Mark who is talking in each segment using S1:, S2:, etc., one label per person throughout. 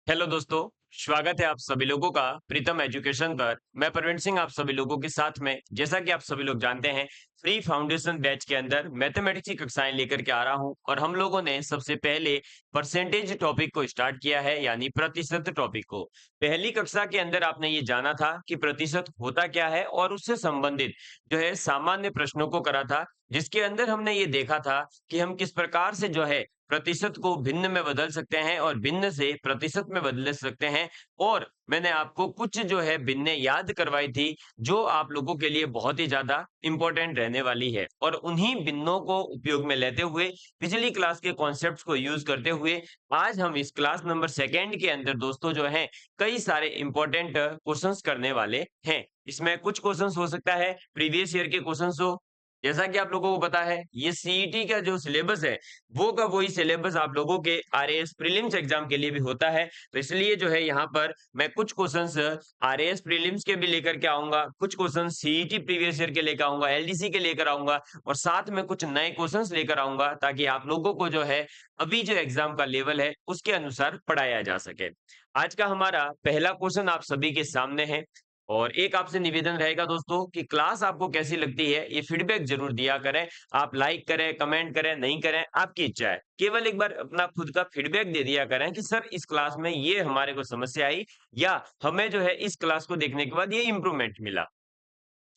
S1: Hello दोस्तों, स्वागत है आप सभी लोगों का प्रीतम एजुकेशन पर। मैं प्रवीण सिंह आप सभी लोगों के साथ में, जैसा कि आप सभी लोग जानते हैं, फ्री फाउंडेशन बैच के अंदर मैथमेटिक्स की कक्षाएं लेकर के आ रहा हूं और हम लोगों ने सबसे पहले परसेंटेज टॉपिक को स्टार्ट किया है, यानी प्रतिशत टॉपिक को। पहली कक्षा के अंदर आपने ये जाना था कि प्रतिशत होता क्या है और उससे संबंधित जो है सामान्य प्रश्नों को करा था, जिसके अंदर हमने ये देखा था कि हम किस प्रकार से जो है प्रतिशत को भिन्न में बदल सकते हैं और भिन्न से प्रतिशत में बदल सकते हैं। और मैंने आपको कुछ जो है भिन्नें याद करवाई थी, जो आप लोगों के लिए बहुत ही ज़्यादा इम्पोर्टेंट रहने वाली है। और उन्हीं भिन्नों को उपयोग में लेते हुए, पिछली क्लास के कॉन्सेप्ट्स को यूज़ करते हुए, आज हम इस क्लास नंबर सेकंड के अंदर दोस्तों जो हैं, कई सारे इम्पोर्टेंट क्वेश्चन्स करने वाले हैं। इसमें कुछ क्वेश्चन्स हो सकता है प्रीवियस ईयर के क्वेश्चन्स हो, जैसा कि आप लोगों को पता है, ये सीईटी का जो सिलेबस है, वो का वही सिलेबस आप लोगों के आरएएस प्रीलिम्स एग्जाम के लिए भी होता है। तो इसलिए जो है यहाँ पर मैं कुछ क्वेश्चंस आरएएस प्रीलिम्स के भी लेकर के आऊँगा, कुछ क्वेश्चंस सीईटी प्रीवियस ईयर के लेकर आऊँगा, एलडीसी के लेकर आऊँगा और साथ में कुछ नए क्वेश्चंस लेकर आऊँगा, ताकि आप लोगों को जो है अभी जो एग्जाम का लेवल है, उसके अनुसार पढ़ाया जा सके। आज का हमारा पहला क्वेश्चन आप सभी के सामने है और एक आपसे निवेदन रहेगा दोस्तों कि क्लास आपको कैसी लगती है, ये फीडबैक ज़रूर दिया करें। आप लाइक करें, कमेंट करें, नहीं करें, आपकी इच्छा है। केवल एक बार अपना खुद का फीडबैक दे दिया करें कि सर इस क्लास में ये हमारे को समस्या आई या हमें जो है इस क्लास को देखने के बाद ये इम्प्रूवमेंट मिला।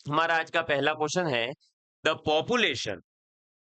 S1: हमारा आज का पहला क्वेश्चन है the population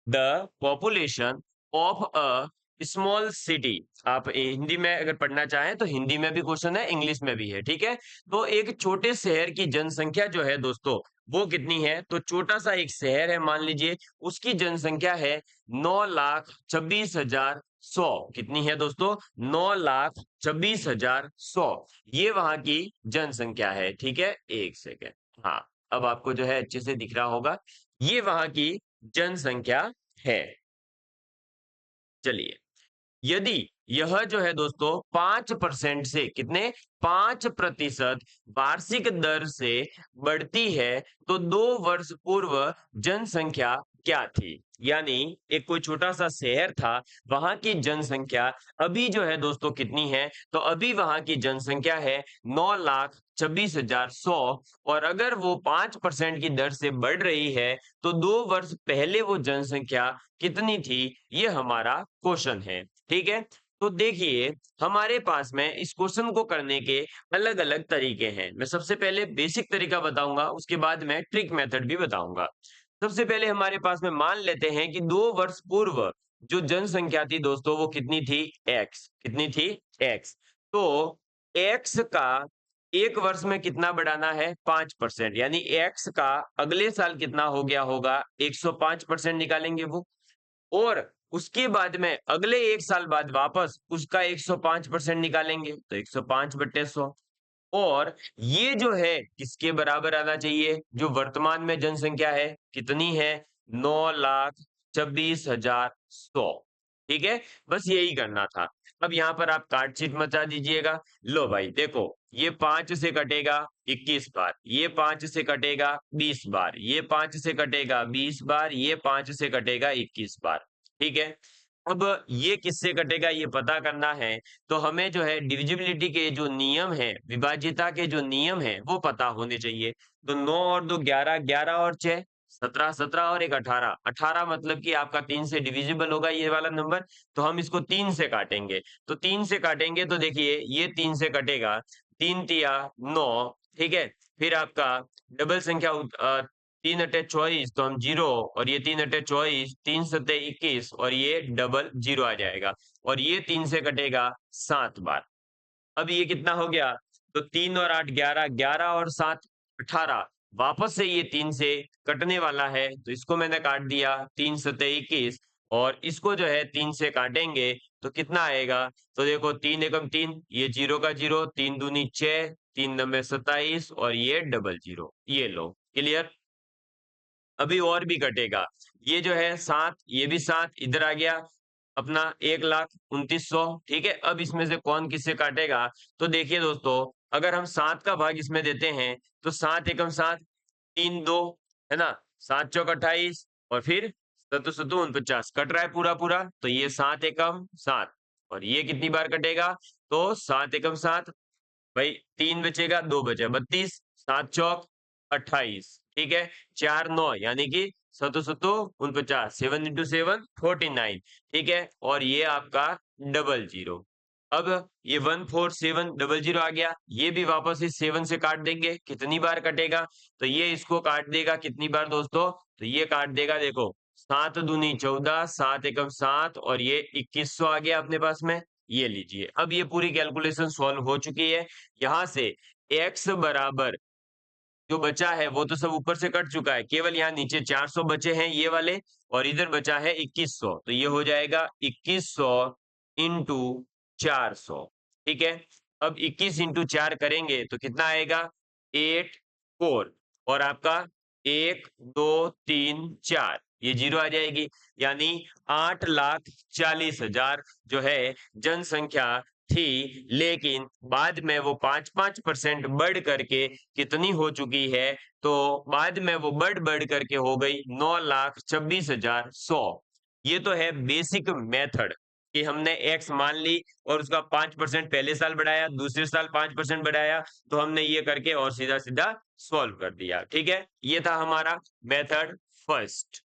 S1: the population of a small city. आप हिंदी में अगर पढ़ना चाहें तो हिंदी में भी क्वेश्चन है, इंग्लिश में भी है, ठीक है। तो एक छोटे शहर की जनसंख्या जो है दोस्तों, वो कितनी है? तो छोटा सा एक शहर है, मान लीजिए, उसकी जनसंख्या है 9,26,100। कितनी है दोस्तों? 9,26,100। ये वहां की जनसंख्या है, ठीक है। एक सेकेंड, हाँ, अब आपको जो है अच्छे से दिख रहा होगा, ये वहां की जनसंख्या है। चलिए, यदि यह जो है दोस्तों 5% से कितने 5% वार्षिक दर से बढ़ती है, तो 2 वर्ष पूर्व जनसंख्या क्या थी? यानी एक कोई छोटा सा शहर था, वहां की जनसंख्या अभी जो है दोस्तों कितनी है? तो अभी वहां की जनसंख्या है 9,26,100। और अगर वो 5% की दर से बढ़ रही है, तो 2 वर्ष पहले वो जनसंख्या कितनी थी? ये हमारा क्वेश्चन है, ठीक है। तो देखिए, हमारे पास में इस क्वेश्चन को करने के अलग-अलग तरीके हैं। मैं सबसे पहले बेसिक तरीका बताऊंगा, उसके बाद मैं ट्रिक मेथड भी बताऊंगा। सबसे पहले हमारे पास में मान लेते हैं कि 2 वर्ष पूर्व जो जनसंख्या थी दोस्तों, वो कितनी थी? एक्स। कितनी थी? एक्स। तो एक्स का एक वर्ष में कितना बढ़ाना है? 5%। यानी एक्स का अगले साल कितना हो गया होगा? 105% निकालेंगे वो। और उसके बाद में अगले 1 साल बाद वापस उसका 105% निकालेंगे, तो 105/100। और ये जो है किसके बराबर आना चाहिए? जो वर्तमान में जनसंख्या है, कितनी है? 9,26,100। ठीक है? बस यही करना था। अब यहाँ पर आप कार्डशीट मचा दीजिएगा। लो भाई देखो, ये 5 से कटेगा 21 बार, ये 5 से कटेगा 20 बार, ये 5 से कटेगा 20 बार, ये 5 से कटेगा 21 बार। ठीक है? अब ये किससे कटेगा ये पता करना है, तो हमें जो है डिविजिबिलिटी के जो नियम है, विभाज्यता के जो नियम है, वो पता होने चाहिए। तो 9 और 2 11, 11 और 6 17, 17 और 1 18, 18 मतलब कि आपका 3 से डिविजिबल होगा ये वाला नंबर, तो हम इसको 3 से काटेंगे। तो 3 से काटेंगे तो देखिए ये 3 से कटेगा, 3 तिया 9, ठीक है? फिर आपका डबल संख्या 3 अट्ठे 24, तो हम 0, और ये 3 अट्ठे 24, 3 सत्ते 21 और ये डबल 0 आ जाएगा। और ये 3 से कटेगा 7 बार। अब ये कितना हो गया? तो 3 और 8 11, 11 और 7 18। वापस से ये 3 से कटने वाला है, तो इसको मैंने काट दिया, 3 सत्ते 21, और इसको जो है 3 से काटेंगे तो कितना आएगा? तो देखो 3 एकम 3, ये 0 का 0, 3 दूनी 6, 3 नब्बे 27 और ये डबल 0। ये लो, क्लियर? अभी और भी कटेगा। ये जो है 7, ये भी 7 इधर आ गया, अपना 1,29,100, ठीक है? अब इसमें से कौन किससे काटेगा? तो देखिए दोस्तों, अगर हम 7 का भाग इसमें देते हैं, तो 7 एकम 7, 3 2, है ना? 7 चौक 28 और फिर सत्तू सत्तू 49, कट रहा है पूरा-पूरा, तो ये 7 एकम 7 और ये कितनी बार कटेगा? तो 7 एकम 7, भाई 3 बचेगा, 2 बचे 32, 7 चौक 28, ठीक है। 4 9 यानी कि सतो सतो 49, 7 इंटू 7 49, ठीक है। और ये आपका 00। अब ये 14700 आ गया, ये भी वापस इस 7 से काट देंगे, कितनी बार कटेगा? तो ये इसको काट देगा कितनी बार दोस्तों? तो ये काट देगा, देखो 7 दूनी 14, 7 एकम 7 और ये 2100 आ गया अपने पास में। ये लीजिए, अब ये पूरी कैलकुलेशन सॉल्व हो चुकी है। यहां से x बराबर जो बचा है वो तो सब ऊपर से कट चुका है, केवल यहाँ नीचे 400 बचे हैं ये वाले, और इधर बचा है 2100। तो ये हो जाएगा 2100 इंटू 400, ठीक है। अब 21 इंटू 4 करेंगे तो कितना आएगा? 84, और आपका 1 2 3 4, ये जीरो आ जाएगी, यानी 8,40,000 जो है जनसंख्या थी। लेकिन बाद में वो 5-5% बढ़ करके कितनी हो चुकी है? तो बाद में वो बढ़ करके हो गई 9,26,100। ये तो है बेसिक मेथड कि हमने x मान ली और उसका 5% पहले साल बढ़ाया, दूसरे साल 5% बढ़ाया, तो हमने ये करके और सीधा सीधा सॉल्व कर दिया, ठीक है। ये था हमारा मेथड फर्स्ट,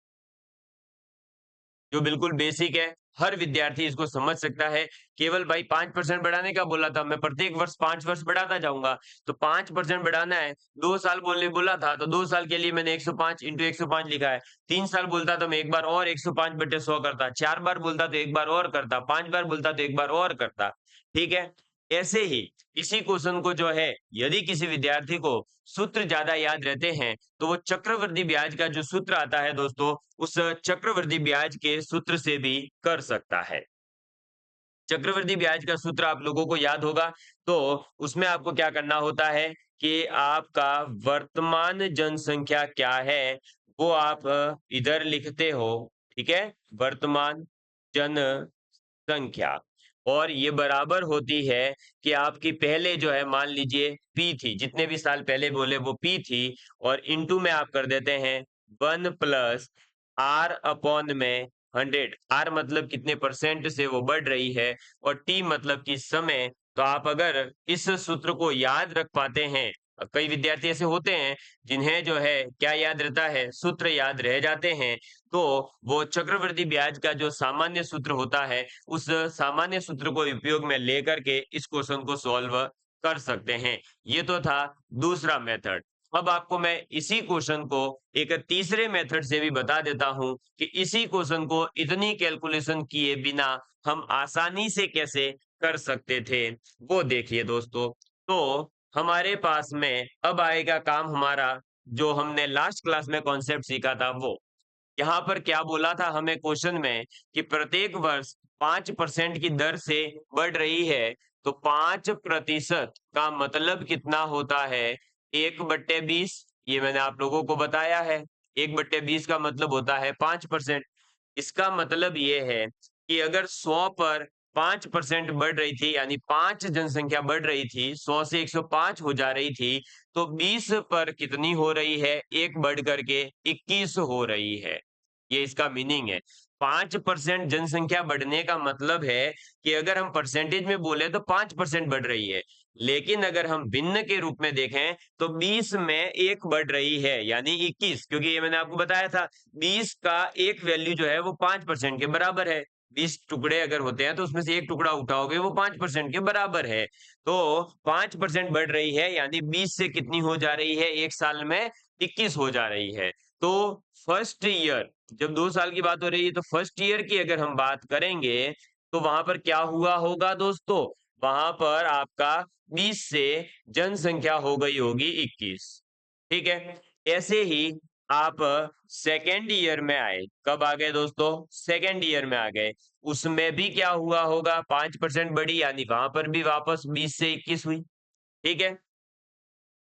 S1: जो बिल्कुल बेसिक है, हर विद्यार्थी इसको समझ सकता है। केवल भाई 5% बढ़ाने का बोला था, मैं प्रत्येक वर्ष 5 वर्ष बढ़ाता जाऊंगा, तो 5% बढ़ाना है। 2 साल बोलने बोला था, तो 2 साल के लिए मैंने 105 इंटू 105 लिखा है। 3 साल बोलता तो मैं एक बार और 105 बटे 100 करता, 4 बार बोलता तो एक बार और करता, 5 बार बोलता तो एक बार और करता, ठीक है। ऐसे ही इसी क्वेश्चन को जो है, यदि किसी विद्यार्थी को सूत्र ज्यादा याद रहते हैं, तो वो चक्रवृद्धि ब्याज का जो सूत्र आता है दोस्तों, उस चक्रवृद्धि ब्याज के सूत्र से भी कर सकता है। चक्रवृद्धि ब्याज का सूत्र आप लोगों को याद होगा, तो उसमें आपको क्या करना होता है कि आपका वर्तमान जनसंख्या क्या है वो आप इधर लिखते हो, ठीक है। वर्तमान जनसंख्या, और ये बराबर होती है कि आपकी पहले जो है मान लीजिए पी थी, जितने भी साल पहले बोले वो पी थी, और इनटू में आप कर देते हैं 1 प्लस आर अपॉन में 100। आर मतलब कितने परसेंट से वो बढ़ रही है, और टी मतलब कि समय। तो आप अगर इस सूत्र को याद रख पाते हैं, कई विद्यार्थी ऐसे होते हैं जिन्हें जो है क्या याद रहता है, सूत्र याद रह जाते हैं, तो वो चक्रवृद्धि ब्याज का जो सामान्य सूत्र होता है, उस सामान्य सूत्र को उपयोग में लेकर के इस क्वेश्चन को सॉल्व कर सकते हैं। ये तो था दूसरा मेथड। अब आपको मैं इसी क्वेश्चन को एक तीसरे मेथड से भी बता देता हूं कि इसी क्वेश्चन को इतनी कैलकुलेशन किए बिना हम आसानी से कैसे कर सकते थे, वो देखिए दोस्तों। तो हमारे पास में अब आएगा काम हमारा, जो हमने लास्ट क्लास में कॉन्सेप्ट सीखा था वो। यहाँ पर क्या बोला था हमें क्वेश्चन में कि प्रत्येक वर्ष 5% की दर से बढ़ रही है, तो 5% का मतलब कितना होता है? 1/20। ये मैंने आप लोगों को बताया है, 1/20 का मतलब होता है 5%। इसका मतलब ये है कि अगर 100 पर 5% बढ़ रही थी, यानी 5 जनसंख्या बढ़ रही थी, 100 से 105 हो जा रही थी, तो 20 पर कितनी हो रही है? 1 बढ़ करके 21 हो रही है। ये इसका मीनिंग है। 5% जनसंख्या बढ़ने का मतलब है कि अगर हम परसेंटेज में बोले तो 5% बढ़ रही है। लेकिन अगर हम भिन्न के रूप में देखें तो 20 में 1 बढ़ रही है, यानी 21, क्योंकि ये मैंने आपको बताया था 20 का एक वैल्यू जो है वो 5% के बराबर है। 20 टुकड़े अगर होते हैं तो उसमें से एक टुकड़ा उठाओगे वो 5% के बराबर है। तो 5% बढ़ रही है, यानी 20 से कितनी हो जा रही है एक साल में? 21 हो जा रही है। तो फर्स्ट ईयर, जब 2 साल की बात हो रही है, तो फर्स्ट ईयर की अगर हम बात करेंगे तो वहां पर क्या हुआ होगा दोस्तों? वहां पर आपका 20 से जनसंख्या हो गई होगी 21, ठीक है। ऐसे ही आप सेकेंड ईयर में आए, कब आ गए दोस्तों? सेकेंड ईयर में आ गए, उसमें भी क्या हुआ होगा? 5% बढ़ी, यानी वहां पर भी वापस 20 से 21 हुई, ठीक है।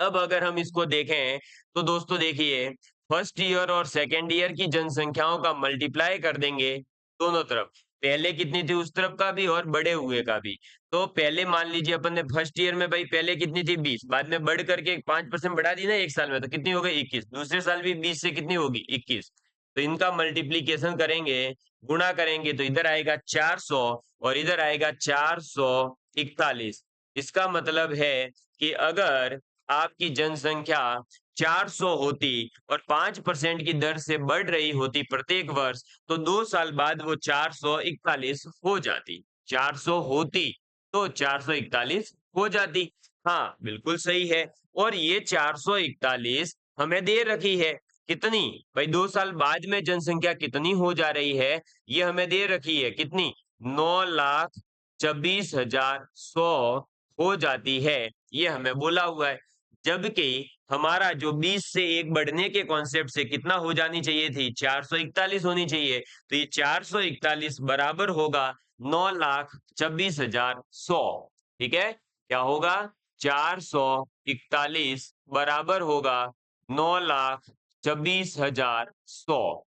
S1: अब अगर हम इसको देखें तो दोस्तों देखिए, फर्स्ट ईयर और सेकेंड ईयर की जनसंख्याओं का मल्टीप्लाई कर देंगे दोनों तरफ, पहले कितनी थी उस तरफ का भी और बड़े हुए का भी। तो पहले मान लीजिए अपन ने फर्स्ट ईयर में भाई पहले कितनी थी 20, बाद में बढ़ करके 5% बढ़ा दी ना एक साल में, तो कितनी हो गई 21, दूसरे साल भी 20 से कितनी होगी 21। तो इनका मल्टीप्लीकेशन करेंगे, गुणा करेंगे तो इधर आएगा 400 और इधर आएगा 441। इसका मतलब है कि अगर आपकी जनसंख्या 400 होती और 5% की दर से बढ़ रही होती प्रत्येक वर्ष, तो 2 साल बाद वो 441 हो जाती। 400 होती तो 441 हो जाती। हाँ, बिल्कुल सही है। और ये 441 हमें दे रखी है। कितनी? भाई 2 साल बाद में जनसंख्या कितनी हो जा रही है, ये हमें दे रखी है। कितनी? 9,26,100 हो जाती है, ये हमें बोला हुआ है। जबकि हमारा जो 20 से 1 बढ़ने के कॉन्सेप्ट से कितना हो जानी चाहिए थी? 441 होनी चाहिए। तो ये 441 बराबर होगा 9,26,100। ठीक है? क्या होगा? 441 बराबर होगा 9,26,100।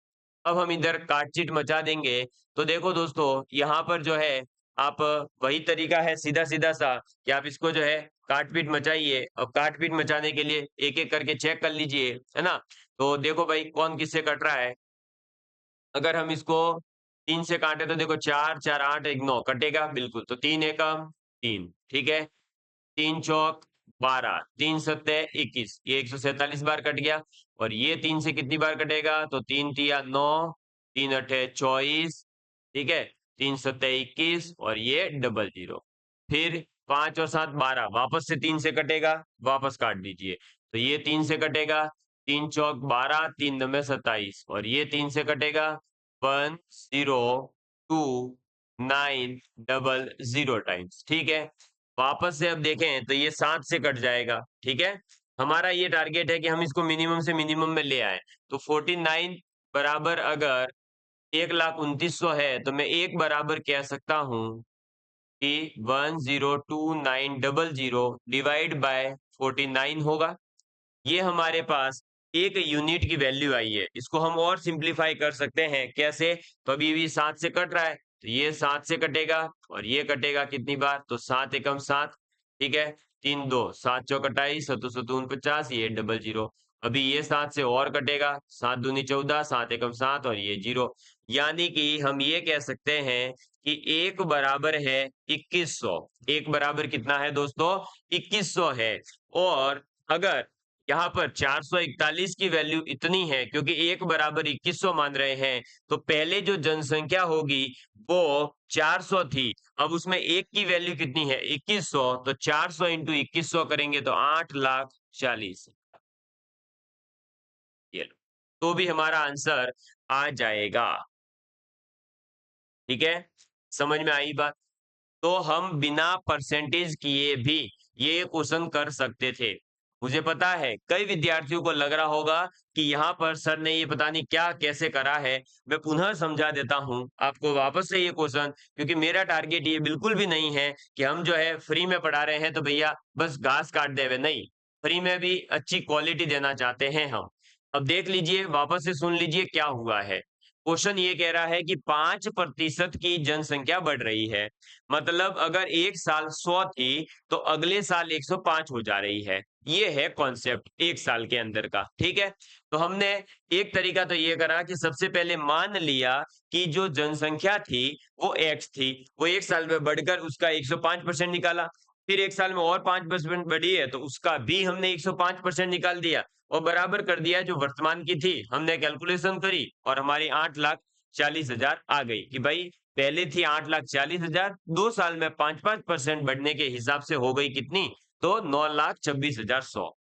S1: अब हम इधर काटचिट मचा देंगे। तो देखो दोस्तों, यहाँ पर जो है आप वही तरीका है सीधा-सीधा सा कि आप इसको जो है काट-पीट मचाइए और काट-पीट मचाने के लिए एक-एक करके चेक कर लीजिए, है ना? तो देखो भाई कौन किससे कट रहा है। अगर हम इसको 3 से काटे तो देखो 4, 4, 8, 1, 9 कटेगा बिल्कुल। तो 3 एकम 3, ठीक है? 3 चौक 12, 3 सत्ते 21, ये 147 बार कट गया। और ये 3 से कितनी बार कटेगा? तो 3 तिया 9, 3 अठे 24, ठीक है? 3 सत्ते 21 और ये डबल जीरो। फिर 5 और 7 12, वापस से 3 से कटेगा, वापस काट दीजिए। तो ये 3 से कटेगा, 3 चौक 12, 3 नवे 27 और ये 3 से कटेगा, 1 0 2 9 डबल 0 टाइम्स, ठीक है? वापस से अब देखें तो ये 7 से कट जाएगा, ठीक है? हमारा ये टारगेट है कि हम इसको मिनिमम से मिनिमम में ले आएँ। तो 49 बराबर अगर 1,29,000 है, तो मैं 1 बराबर कह सकता हूँ कि 102900 डिवाइड बाय 49 होगा। ये हमारे पास 1 यूनिट की वैल्यू आई है। इसको हम और सिंप्लीफाई कर सकते हैं, कैसे? तो अभी भी 7 से कट रहा है, तो ये 7 से कटेगा और ये कटेगा कितनी बार? तो 7 एकम 7, ठीक है? 3 2 7 चौक 28, सतु सतु 49, ये डबल जीरो। अभी ये 7 से और कटेगा, 7 दूनी 14, 7 एकम 7 और ये 0। यानी कि हम ये कह सकते हैं कि 1 बराबर है 2100। 1 बराबर कितना है दोस्तों? 2100 है। और अगर यहाँ पर 441 की वैल्यू इतनी है क्योंकि 1 बराबर 2100 मान रहे हैं, तो पहले जो जनसंख्या होगी वो 400 थी। अब उसमें 1 की वैल्यू कितनी है? 2100। तो 400 इंटू 2100 करेंगे तो 8,40,000। ये लो, तो भी हमारा आंसर आ जाएगा। ठीक है? समझ में आई बात? तो हम बिना परसेंटेज किए भी ये क्वेश्चन कर सकते थे। मुझे पता है कई विद्यार्थियों को लग रहा होगा कि यहाँ पर सर ने ये पता नहीं क्या कैसे करा है। मैं पुनः समझा देता हूँ आपको वापस से ये क्वेश्चन, क्योंकि मेरा टारगेट ये बिल्कुल भी नहीं है कि हम जो है फ्री में पढ़ा रहे हैं तो भैया बस घास काट देवे, नहीं। फ्री में भी अच्छी क्वालिटी देना चाहते हैं हम। अब देख लीजिए, वापस से सुन लीजिए क्या हुआ है। क्वेश्चन ये कह रहा है कि 5% की जनसंख्या बढ़ रही है। मतलब अगर एक साल 100 थी, तो अगले साल 105 हो जा रही है। ये है कॉन्सेप्ट एक साल के अंदर का, ठीक है? तो हमने एक तरीका तो ये करा कि सबसे पहले मान लिया कि जो जनसंख्या थी, वो एक्स थी। वो एक साल में बढ़कर उसका 105% निकाला। फिर एक साल में और 5% बढ़ी है, तो उसका भी हमने 105% निकाल दिया और बराबर कर दिया जो वर्तमान की थी। हमने कैलकुलेशन करी और हमारी 8,40,000 आ गई कि भाई पहले थी 8,40,000, 2 साल में 5-5% बढ़ने के हिसाब से हो गई कितनी? तो 9,26,100।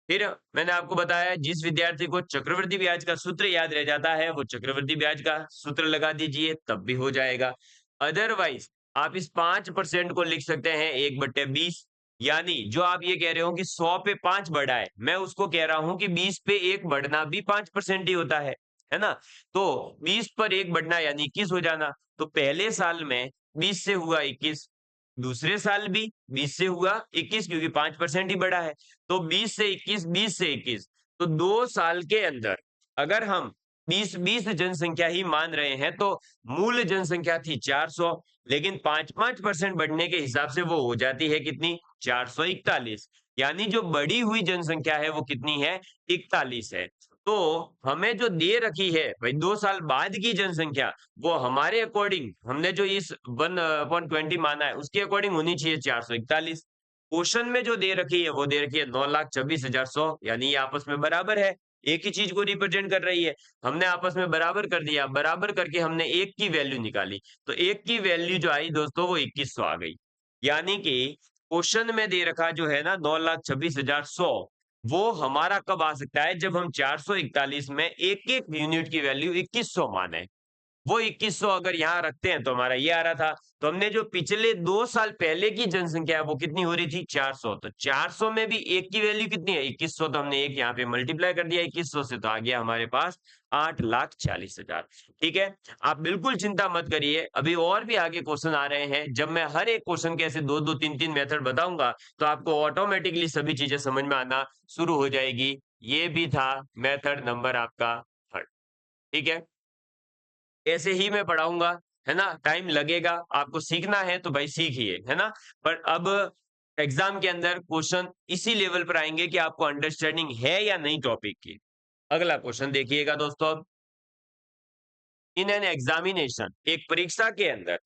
S1: फिर मैंने आपको बताया जिस विद्यार्थी को चक्रवृद्धि ब्याज का सूत्र याद रह जाता है, वो चक्रवृद्धि ब्याज का सूत्र लगा दीजिए, तब भी हो जाएगा। अदरवाइज आप इस 5% को लिख सकते हैं 1/20। यानी जो आप ये कह रहे हो कि 100 पे 5 बढ़ा है, मैं उसको कह रहा हूं कि 20 पे 1 बढ़ना भी 5% ही होता है ना? तो 20 पर 1 बढ़ना यानी 21 हो जाना। तो पहले साल में 20 से हुआ 21, दूसरे साल भी 20 से हुआ 21, क्योंकि 5% ही बढ़ा है। तो 20 से 21, 20 से 21, तो 2 साल के अंदर अगर हम 20-20 जनसंख्या ही मान रहे हैं, तो मूल जनसंख्या थी 400, लेकिन 5-5% बढ़ने के हिसाब से वो हो जाती है कितनी? 441। यानी जो बढ़ी हुई जनसंख्या है वो कितनी है? 41 है। तो हमें जो दे रखी है भाई 2 साल बाद की जनसंख्या, वो हमारे अकॉर्डिंग हमने जो इस 1/20 माना है उसके अकॉर्डिंग होनी चाहिए 441। क्वेश्चन में जो दे रखी है वो दे रखी है 9,24,100, यानी ये आपस में बराबर है, एक ही चीज को रिप्रेजेंट कर रही है। हमने आपस में बराबर कर दिया, बराबर करके हमने एक की वैल्यू निकाली, तो एक की वैल्यू जो आई दोस्तों वो 2100 आ गई। यानी कि क्वेश्चन में दे रखा जो है ना 9,26,100, वो हमारा कब आ सकता है, जब हम 441 में एक एक यूनिट की वैल्यू 2100 माने। वो 2100 अगर यहाँ रखते हैं तो हमारा ये आ रहा था। तो हमने जो पिछले 2 साल पहले की जनसंख्या है वो कितनी हो रही थी 400, तो 400 में भी एक की वैल्यू कितनी है 2100, तो हमने एक यहाँ पे मल्टीप्लाई कर दिया 2100 से, तो आ गया हमारे पास 8,40,000। ठीक है, आप बिल्कुल चिंता मत करिए, अभी और भी आगे क्वेश्चन आ रहे हैं। जब मैं हर एक क्वेश्चन के ऐसे दो दो तीन तीन मेथड बताऊंगा तो आपको ऑटोमेटिकली सभी चीजें समझ में आना शुरू हो जाएगी। ये भी था मेथड नंबर आपका थर्ड। ठीक है, ऐसे ही मैं पढ़ाऊंगा, है ना, टाइम लगेगा, आपको सीखना है तो भाई सीखिए, है ना। पर अब एग्जाम के अंदर क्वेश्चन इसी लेवल पर आएंगे कि आपको अंडरस्टैंडिंग है या नहीं टॉपिक की। अगला क्वेश्चन देखिएगा दोस्तों, अब इन एन एग्जामिनेशन, एक परीक्षा के अंदर,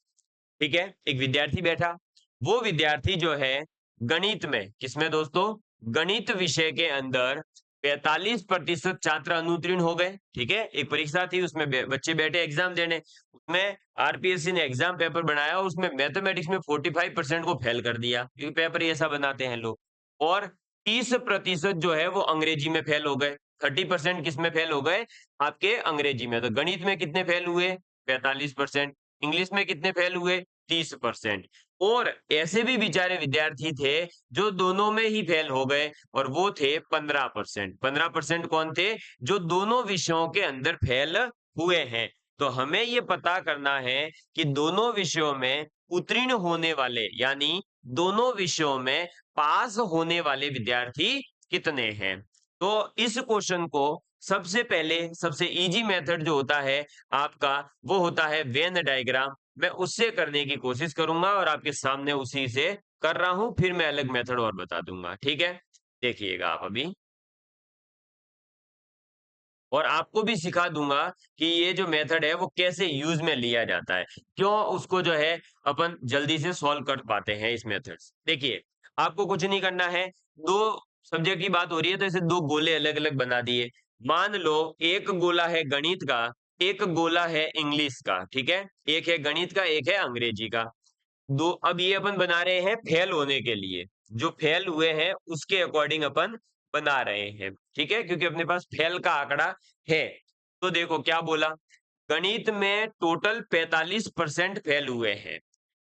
S1: ठीक है, एक विद्यार्थी बैठा, वो विद्यार्थी जो है गणित में, किसमें दोस्तों, गणित विषय के अंदर 45% छात्र अनुत्तीर्ण हो गए। ठीक है, एक परीक्षा थी उसमें बच्चे बैठे एग्जाम देने, उसमें आरपीएससी ने एग्जाम पेपर बनाया, उसमें मैथमेटिक्स में 45% को फेल कर दिया, क्योंकि पेपर ऐसा बनाते हैं लोग। और 30% जो है वो अंग्रेजी में फेल हो गए। 30% किस में फेल हो गए, आपके अंग्रेजी में। तो गणित में कितने फेल हुए, 45%। इंग्लिश में कितने फेल हुए, 30%। और ऐसे भी बेचारे विद्यार्थी थे जो दोनों में ही फेल हो गए, और वो थे 15%। 15% कौन थे, जो दोनों विषयों के अंदर फेल हुए हैं। तो हमें ये पता करना है कि दोनों विषयों में उत्तीर्ण होने वाले, यानी दोनों विषयों में पास होने वाले विद्यार्थी कितने हैं। तो इस क्वेश्चन को सबसे पहले, सबसे इजी मेथड जो होता है आपका, वो होता है वेन डायग्राम। मैं उससे करने की कोशिश करूंगा और आपके सामने उसी से कर रहा हूं, फिर मैं अलग मेथड और बता दूंगा। ठीक है, देखिएगा आप अभी, और आपको भी सिखा दूंगा कि ये जो मेथड है वो कैसे यूज में लिया जाता है, क्यों उसको जो है अपन जल्दी से सॉल्व कर पाते हैं इस मेथड से। देखिए, आपको कुछ नहीं करना है, दो सब्जेक्ट की बात हो रही है तो इसे दो गोले अलग अलग बना दिए। मान लो एक गोला है गणित का, एक गोला है इंग्लिश का। ठीक है, एक है गणित का, एक है अंग्रेजी का। दो, अब ये अपन बना रहे हैं फेल होने के लिए, जो फेल हुए हैं उसके अकॉर्डिंग अपन बना रहे हैं। ठीक है, क्योंकि अपने पास फेल का आंकड़ा है। तो देखो क्या बोला, गणित में टोटल 45% फेल हुए हैं,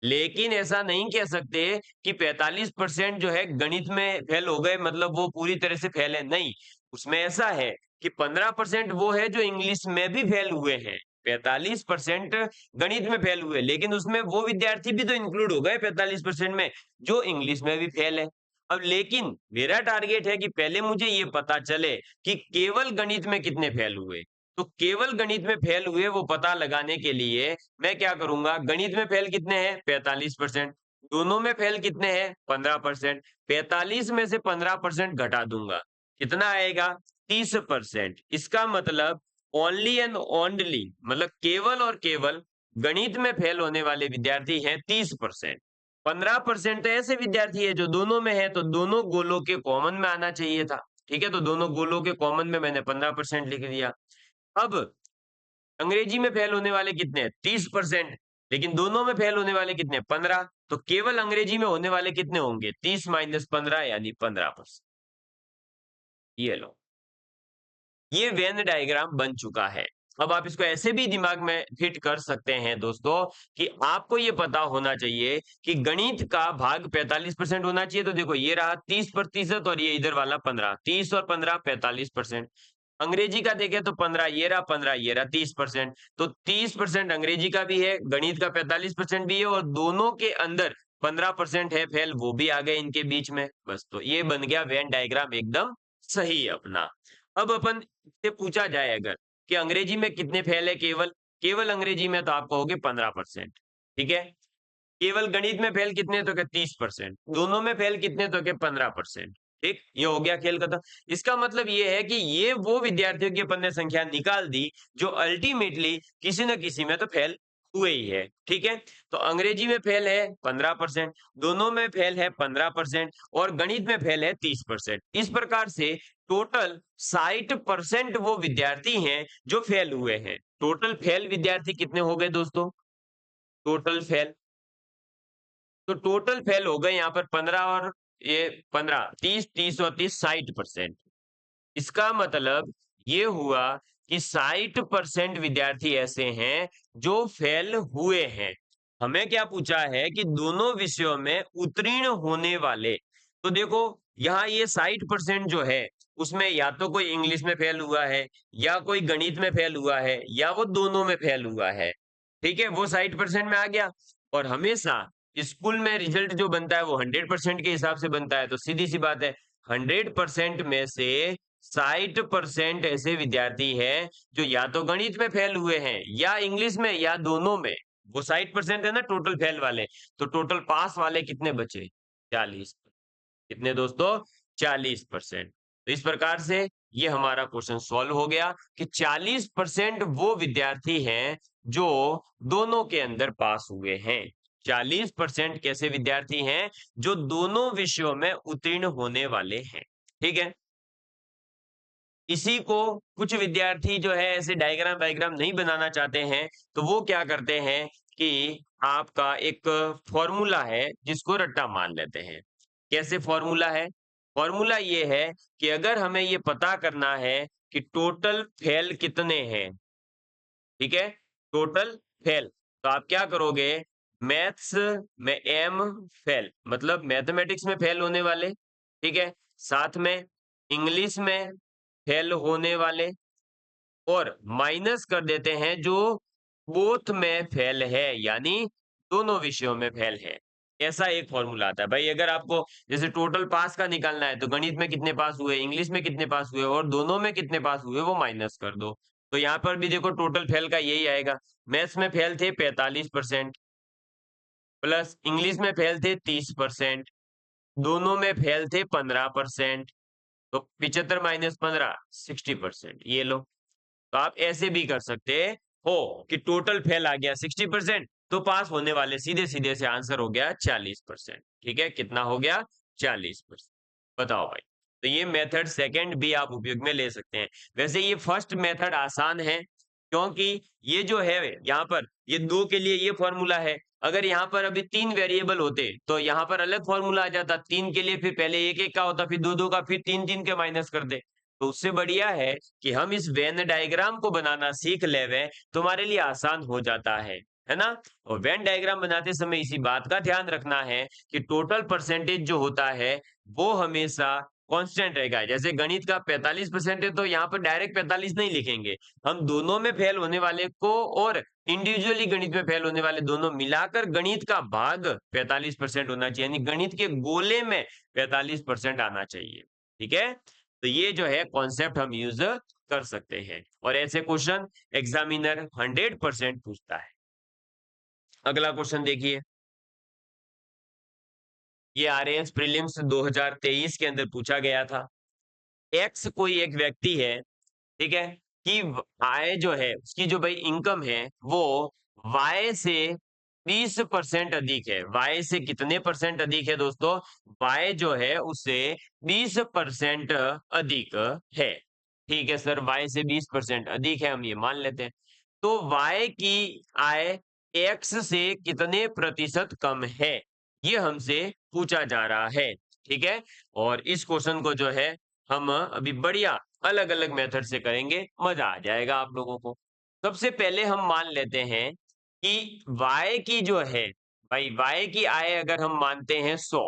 S1: लेकिन ऐसा नहीं कह सकते कि 45% जो है गणित में फेल हो गए मतलब वो पूरी तरह से फेल है, नहीं। उसमें ऐसा है कि 15% वो है जो इंग्लिश में भी फेल हुए हैं, 45% गणित में फेल हुए, लेकिन उसमें वो विद्यार्थी भी तो इंक्लूड हो गए 45% में जो इंग्लिश में भी फेल है। अब लेकिन मेरा टारगेट है कि पहले मुझे ये पता चले कि केवल गणित में कितने फेल हुए। तो केवल गणित में फेल हुए वो पता लगाने के लिए मैं क्या करूंगा, गणित में फेल कितने हैं 45%, दोनों में फेल कितने हैं 15%, 45 में से 15% घटा दूंगा, कितना आएगा 30%। इसका मतलब ओनली एंड ओनली, मतलब केवल और केवल गणित में फेल होने वाले विद्यार्थी हैं 30%। 15% तो ऐसे विद्यार्थी है जो दोनों में है, तो दोनों गोलों के कॉमन में आना चाहिए था। ठीक है, तो दोनों गोलों के कॉमन में मैंने 15% लिख दिया। अब अंग्रेजी में फेल होने वाले कितने हैं 30%, लेकिन दोनों में फेल होने वाले कितने 15, तो केवल अंग्रेजी में होने वाले कितने होंगे 30 माइनस 15 यानी 15%। ये लो, ये वेन डायग्राम बन चुका है। अब आप इसको ऐसे भी दिमाग में फिट कर सकते हैं दोस्तों कि आपको ये पता होना चाहिए कि गणित का भाग 45% होना चाहिए। तो देखो ये रहा 30% और ये इधर वाला 15, 30 और 15 45%। अंग्रेजी का देखें तो 15 ये रहा, 15 ये रहा, 30%। तो 30% अंग्रेजी का भी है, गणित का 45% भी है, और दोनों के अंदर 15% है फेल, वो भी आ गए इनके बीच में। बस, तो ये बन गया वेन डायग्राम एकदम सही अपना। अब अपन से पूछा जाए अगर कि अंग्रेजी में कितने फेल है, केवल केवल अंग्रेजी में, तो आप कहोगे 15%। ठीक है, केवल गणित में फेल कितने, तो क्या 30%, दोनों में फेल कितने, तो क्या 15%। ठीक, ये हो गया खेल खत्म। इसका मतलब ये है कि ये वो विद्यार्थियों की अपन ने संख्या निकाल दी जो अल्टीमेटली किसी न किसी में तो फेल हुए ही है। ठीक है, तो अंग्रेजी में फेल है 15%, दोनों में फेल है 15% और गणित में फेल है 30%। इस प्रकार से टोटल 60% वो विद्यार्थी हैं जो फेल हुए हैं। टोटल फेल विद्यार्थी कितने हो गए दोस्तों? टोटल फेल, तो टोटल फेल हो गए यहाँ पर 15 और ये 15, 30, 30 और 30, 60%। इसका मतलब ये हुआ कि 60% विद्यार्थी ऐसे हैं जो फेल हुए हैं। हमें क्या पूछा है कि दोनों विषयों में उत्तीर्ण होने वाले। तो देखो यहाँ ये 60% जो है उसमें या तो कोई इंग्लिश में फेल हुआ है या कोई गणित में फेल हुआ है या वो दोनों में फेल हुआ है। ठीक है, वो 60% में आ गया। और हमेशा स्कूल में रिजल्ट जो बनता है वो 100% के हिसाब से बनता है। तो सीधी सी बात है, 100% में से 60% ऐसे विद्यार्थी हैं जो या तो गणित में फेल हुए हैं या इंग्लिश में या दोनों में। वो 60% है ना टोटल फेल वाले। तो टोटल पास वाले कितने बचे? 40। कितने दोस्तों? 40%। तो इस प्रकार से ये हमारा क्वेश्चन सॉल्व हो गया कि 40% वो विद्यार्थी हैं जो दोनों के अंदर पास हुए हैं। 40% कैसे विद्यार्थी हैं जो दोनों विषयों में उत्तीर्ण होने वाले हैं। ठीक है, इसी को कुछ विद्यार्थी जो है ऐसे डायग्राम वायग्राम नहीं बनाना चाहते हैं, तो वो क्या करते हैं कि आपका एक फॉर्मूला है जिसको रट्टा मान लेते हैं। कैसे फॉर्मूला है? फॉर्मूला ये है कि अगर हमें ये पता करना है कि टोटल फेल कितने हैं, ठीक है, टोटल फेल, तो आप क्या करोगे? मैथ्स में एम फेल मतलब मैथमेटिक्स में फेल होने वाले, ठीक है, साथ में इंग्लिश में फेल होने वाले और माइनस कर देते हैं जो बोथ में फेल है, यानी दोनों विषयों में फेल है। ऐसा एक फॉर्मूला आता है भाई। अगर आपको जैसे टोटल पास का निकालना है तो गणित में कितने पास हुए, इंग्लिश में कितने पास हुए और दोनों में कितने पास हुए वो माइनस कर दो। तो यहाँ पर भी देखो टोटल फेल का यही आएगा। मैथ्स में फेल थे 45% प्लस इंग्लिश में फेल थे 30%, दोनों में फेल थे 15%। तो 75 माइनस 15 60%। ये लो, तो आप ऐसे भी कर सकते हो कि टोटल फेल आ गया 60%, तो पास होने वाले सीधे सीधे से आंसर हो गया 40%। ठीक है, कितना हो गया? 40%। बताओ भाई। तो ये मेथड सेकंड भी आप उपयोग में ले सकते हैं। वैसे ये फर्स्ट मेथड आसान है क्योंकि ये जो है यहाँ पर ये दो के लिए ये फॉर्मूला है। अगर यहाँ पर अभी 3 वेरिएबल होते तो यहाँ पर अलग फॉर्मूला आ जाता। 3 के लिए फिर पहले एक एक का होता, फिर दो दो का, फिर तीन तीन के माइनस कर दे। तो उससे बढ़िया है कि हम इस वेन डायग्राम को बनाना सीख लेवे, तुम्हारे लिए आसान हो जाता है ना। और वेन डायग्राम बनाते समय इसी बात का ध्यान रखना है कि टोटल परसेंटेज जो होता है वो हमेशा कांस्टेंट रहेगा। जैसे गणित का 45% है तो यहाँ पर डायरेक्ट 45 नहीं लिखेंगे, हम दोनों में फेल होने वाले को और इंडिविजुअली गणित में फेल होने वाले दोनों मिलाकर गणित का भाग 45% होना चाहिए, यानी गणित के गोले में 45% आना चाहिए। ठीक है, तो ये जो है कॉन्सेप्ट हम यूज कर सकते हैं और ऐसे क्वेश्चन एग्जामिनर 100% पूछता है। अगला क्वेश्चन देखिए, ये आरएएस प्रीलिम्स 2023 के अंदर पूछा गया था। एक्स कोई एक व्यक्ति है, ठीक है, कि आय जो है उसकी जो भाई इनकम है वो वाई से 20% अधिक है। वाई से कितने परसेंट अधिक है दोस्तों? वाई जो है उससे 20% अधिक है। ठीक है सर, वाई से 20% अधिक है, हम ये मान लेते हैं। तो वाई की आय एक्स से कितने प्रतिशत कम है, ये हमसे पूछा जा रहा है। ठीक है, और इस क्वेश्चन को जो है हम अभी बढ़िया अलग अलग मेथड से करेंगे, मजा आ जाएगा आप लोगों को। सबसे पहले हम मान लेते हैं कि y की जो है भाई, y की आय अगर हम मानते हैं 100,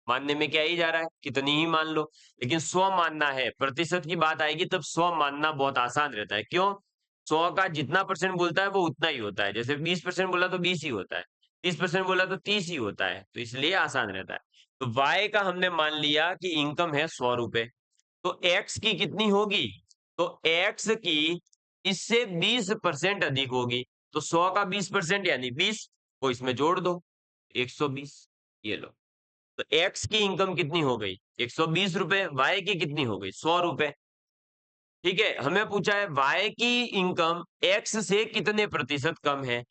S1: मानने में क्या ही जा रहा है, कितनी ही मान लो, लेकिन 100 मानना है। प्रतिशत की बात आएगी तब 100 मानना बहुत आसान रहता है। क्यों? 100 का जितना परसेंट बोलता है वो उतना ही होता है। जैसे 20% बोला तो 20 ही होता है, 30% बोला तो 30 ही होता है, तो इसलिए आसान रहता है। तो y का हमने मान लिया कि इनकम है 100 रुपए, तो x की कितनी होगी? तो x की इससे 20% अधिक होगी। तो 100 का 20% यानी 20 को इसमें जोड़ दो, 120। ये लो, तो एक्स की इनकम कितनी हो गई 120 रुपए, वाई की कितनी हो गई 100 रुपए। ठीक है, हमें पूछा है वाई की इनकम एक्स से कितने प्रतिशत कम है।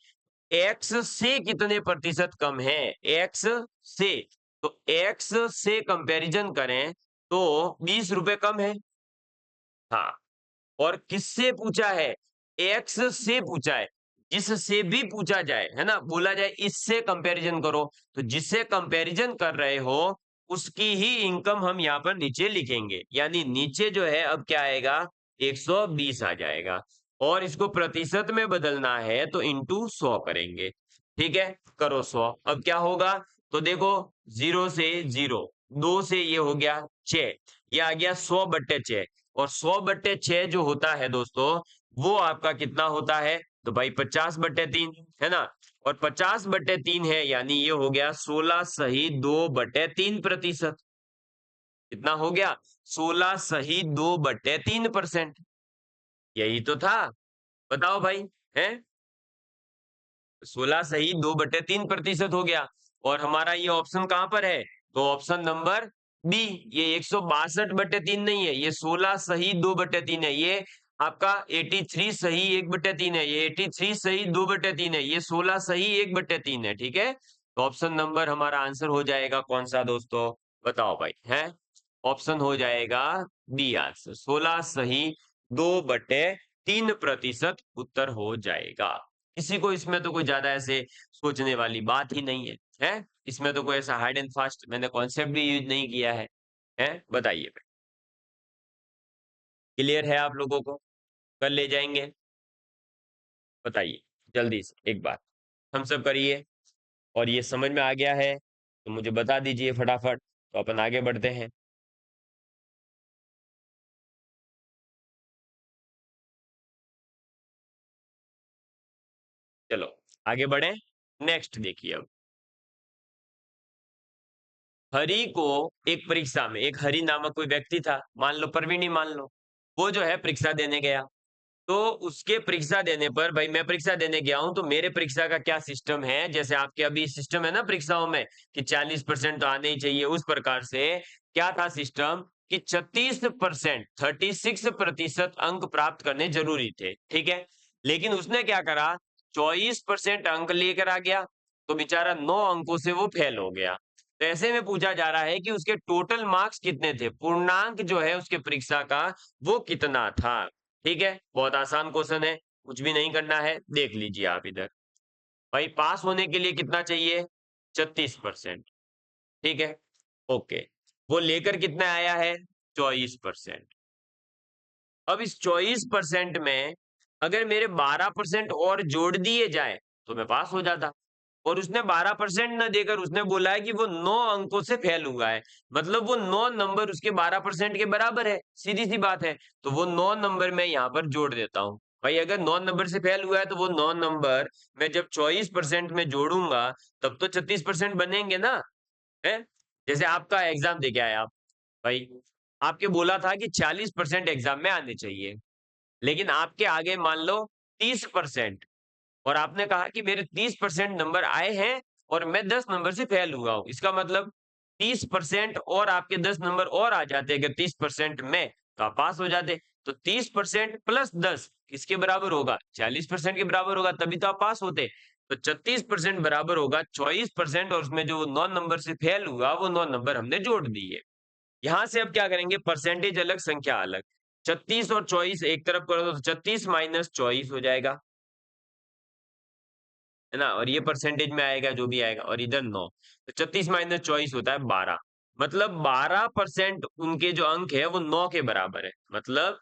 S1: एक्स से कितने प्रतिशत कम है, एक्स से, तो एक्स से कंपैरिजन करें तो 20 रुपए कम है। हाँ, और किससे पूछा है, एक्स से पूछा है। जिससे भी पूछा जाए, है ना, बोला जाए इससे कंपैरिजन करो, तो जिससे कंपैरिजन कर रहे हो उसकी ही इनकम हम यहाँ पर नीचे लिखेंगे, यानी नीचे जो है अब क्या आएगा 120 आ जाएगा, और इसको प्रतिशत में बदलना है तो इंटू 100 करेंगे। ठीक है, करो 100। अब क्या होगा, तो देखो 0 से 0, 2 से ये हो गया 6, ये आ गया 100/6, और 100/6 जो होता है दोस्तों वो आपका कितना होता है, तो भाई 50/3, है ना, और 50/3 है यानी ये हो गया 16 सही 2/3%। कितना हो गया 16 सही 2/3%। यही तो था, बताओ भाई, है 16 सही 2/3% हो गया। और हमारा ये ऑप्शन कहां पर है, तो ऑप्शन नंबर बी, ये 162/3 नहीं है, ये 16 सही 2/3 है, ये आपका 83 सही 1/3 है, ये 83 सही 2/3 है, ये 16 सही 1/3 है। ठीक है, तो ऑप्शन नंबर हमारा आंसर हो जाएगा कौन सा दोस्तों, बताओ भाई, है ऑप्शन हो जाएगा बी आंसर, 16 सही 2/3% उत्तर हो जाएगा। किसी को इसमें तो कोई ज्यादा ऐसे सोचने वाली बात ही नहीं है, है इसमें तो कोई ऐसा हार्ड एंड फास्ट मैंने कॉन्सेप्ट भी यूज नहीं किया है बताइए, क्लियर है आप लोगों को, कर ले जाएंगे, बताइए जल्दी से एक बार, हम सब करिए। और ये समझ में आ गया है तो मुझे बता दीजिए फटाफट, तो अपन आगे बढ़ते हैं। चलो आगे बढ़े, नेक्स्ट देखिए अब। हरि को एक परीक्षा में, एक हरि नामक कोई व्यक्ति था, मान लो प्रवीण ही मान लो, वो जो है परीक्षा देने गया। तो उसके परीक्षा देने पर, भाई मैं परीक्षा देने गया हूं तो मेरे परीक्षा का क्या सिस्टम है, जैसे आपके अभी सिस्टम है ना परीक्षाओं में कि 40% तो आने ही चाहिए, उस प्रकार से क्या था सिस्टम कि 36%, 36% अंक प्राप्त करने जरूरी थे। ठीक है, लेकिन उसने क्या करा, 24% अंक लेकर आ गया, तो बेचारा 9 अंकों से वो फेल हो गया। तो ऐसे में पूछा जा रहा है कि उसके टोटल मार्क्स कितने थे, पूर्णांक जो है उसके परीक्षा का वो कितना था। ठीक है, बहुत आसान क्वेश्चन है, कुछ भी नहीं करना है, देख लीजिए आप इधर। भाई पास होने के लिए कितना चाहिए, 36%। ठीक है, ओके, वो लेकर कितना आया है 24%। अब इस 24% में अगर मेरे 12% और जोड़ दिए जाए तो मैं पास हो जाता, और उसने 12% न देकर उसने बोला है कि वो 9 अंकों से फेल हुआ है, मतलब वो 9 नंबर उसके 12% के बराबर है, सीधी सी बात है। तो वो 9 नंबर मैं यहाँ पर जोड़ देता हूँ। भाई अगर 9 नंबर से फेल हुआ है तो वो 9 नंबर मैं जब 24% में जोड़ूंगा तब तो 36% बनेंगे ना, है। जैसे आपका एग्जाम दे के आए आप, भाई आपके बोला था कि 40% एग्जाम में आने चाहिए, लेकिन आपके आगे मान लो 30%, और आपने कहा कि मेरे 30% नंबर आए हैं और मैं 10 नंबर से फेल हुआ हूं, इसका मतलब 30% और आपके 10 नंबर और आ जाते, अगर 30% में तो आप पास हो जाते। तो 30% प्लस 10 किसके बराबर होगा, 40% के बराबर होगा, तभी तो आप पास होते। तो 36% बराबर होगा 24%, और उसमें जो 9 नंबर से फेल हुआ वो 9 नंबर हमने जोड़ दिए। यहां से अब क्या करेंगे, परसेंटेज अलग संख्या अलग, 36 और 24 एक तरफ कर दो तो 36 माइनस 24 हो जाएगा, है ना, और ये परसेंटेज में आएगा जो भी आएगा, और इधर 9, तो 36 - 24 होता है 12, मतलब 12% उनके जो अंक है वो 9 के बराबर है। मतलब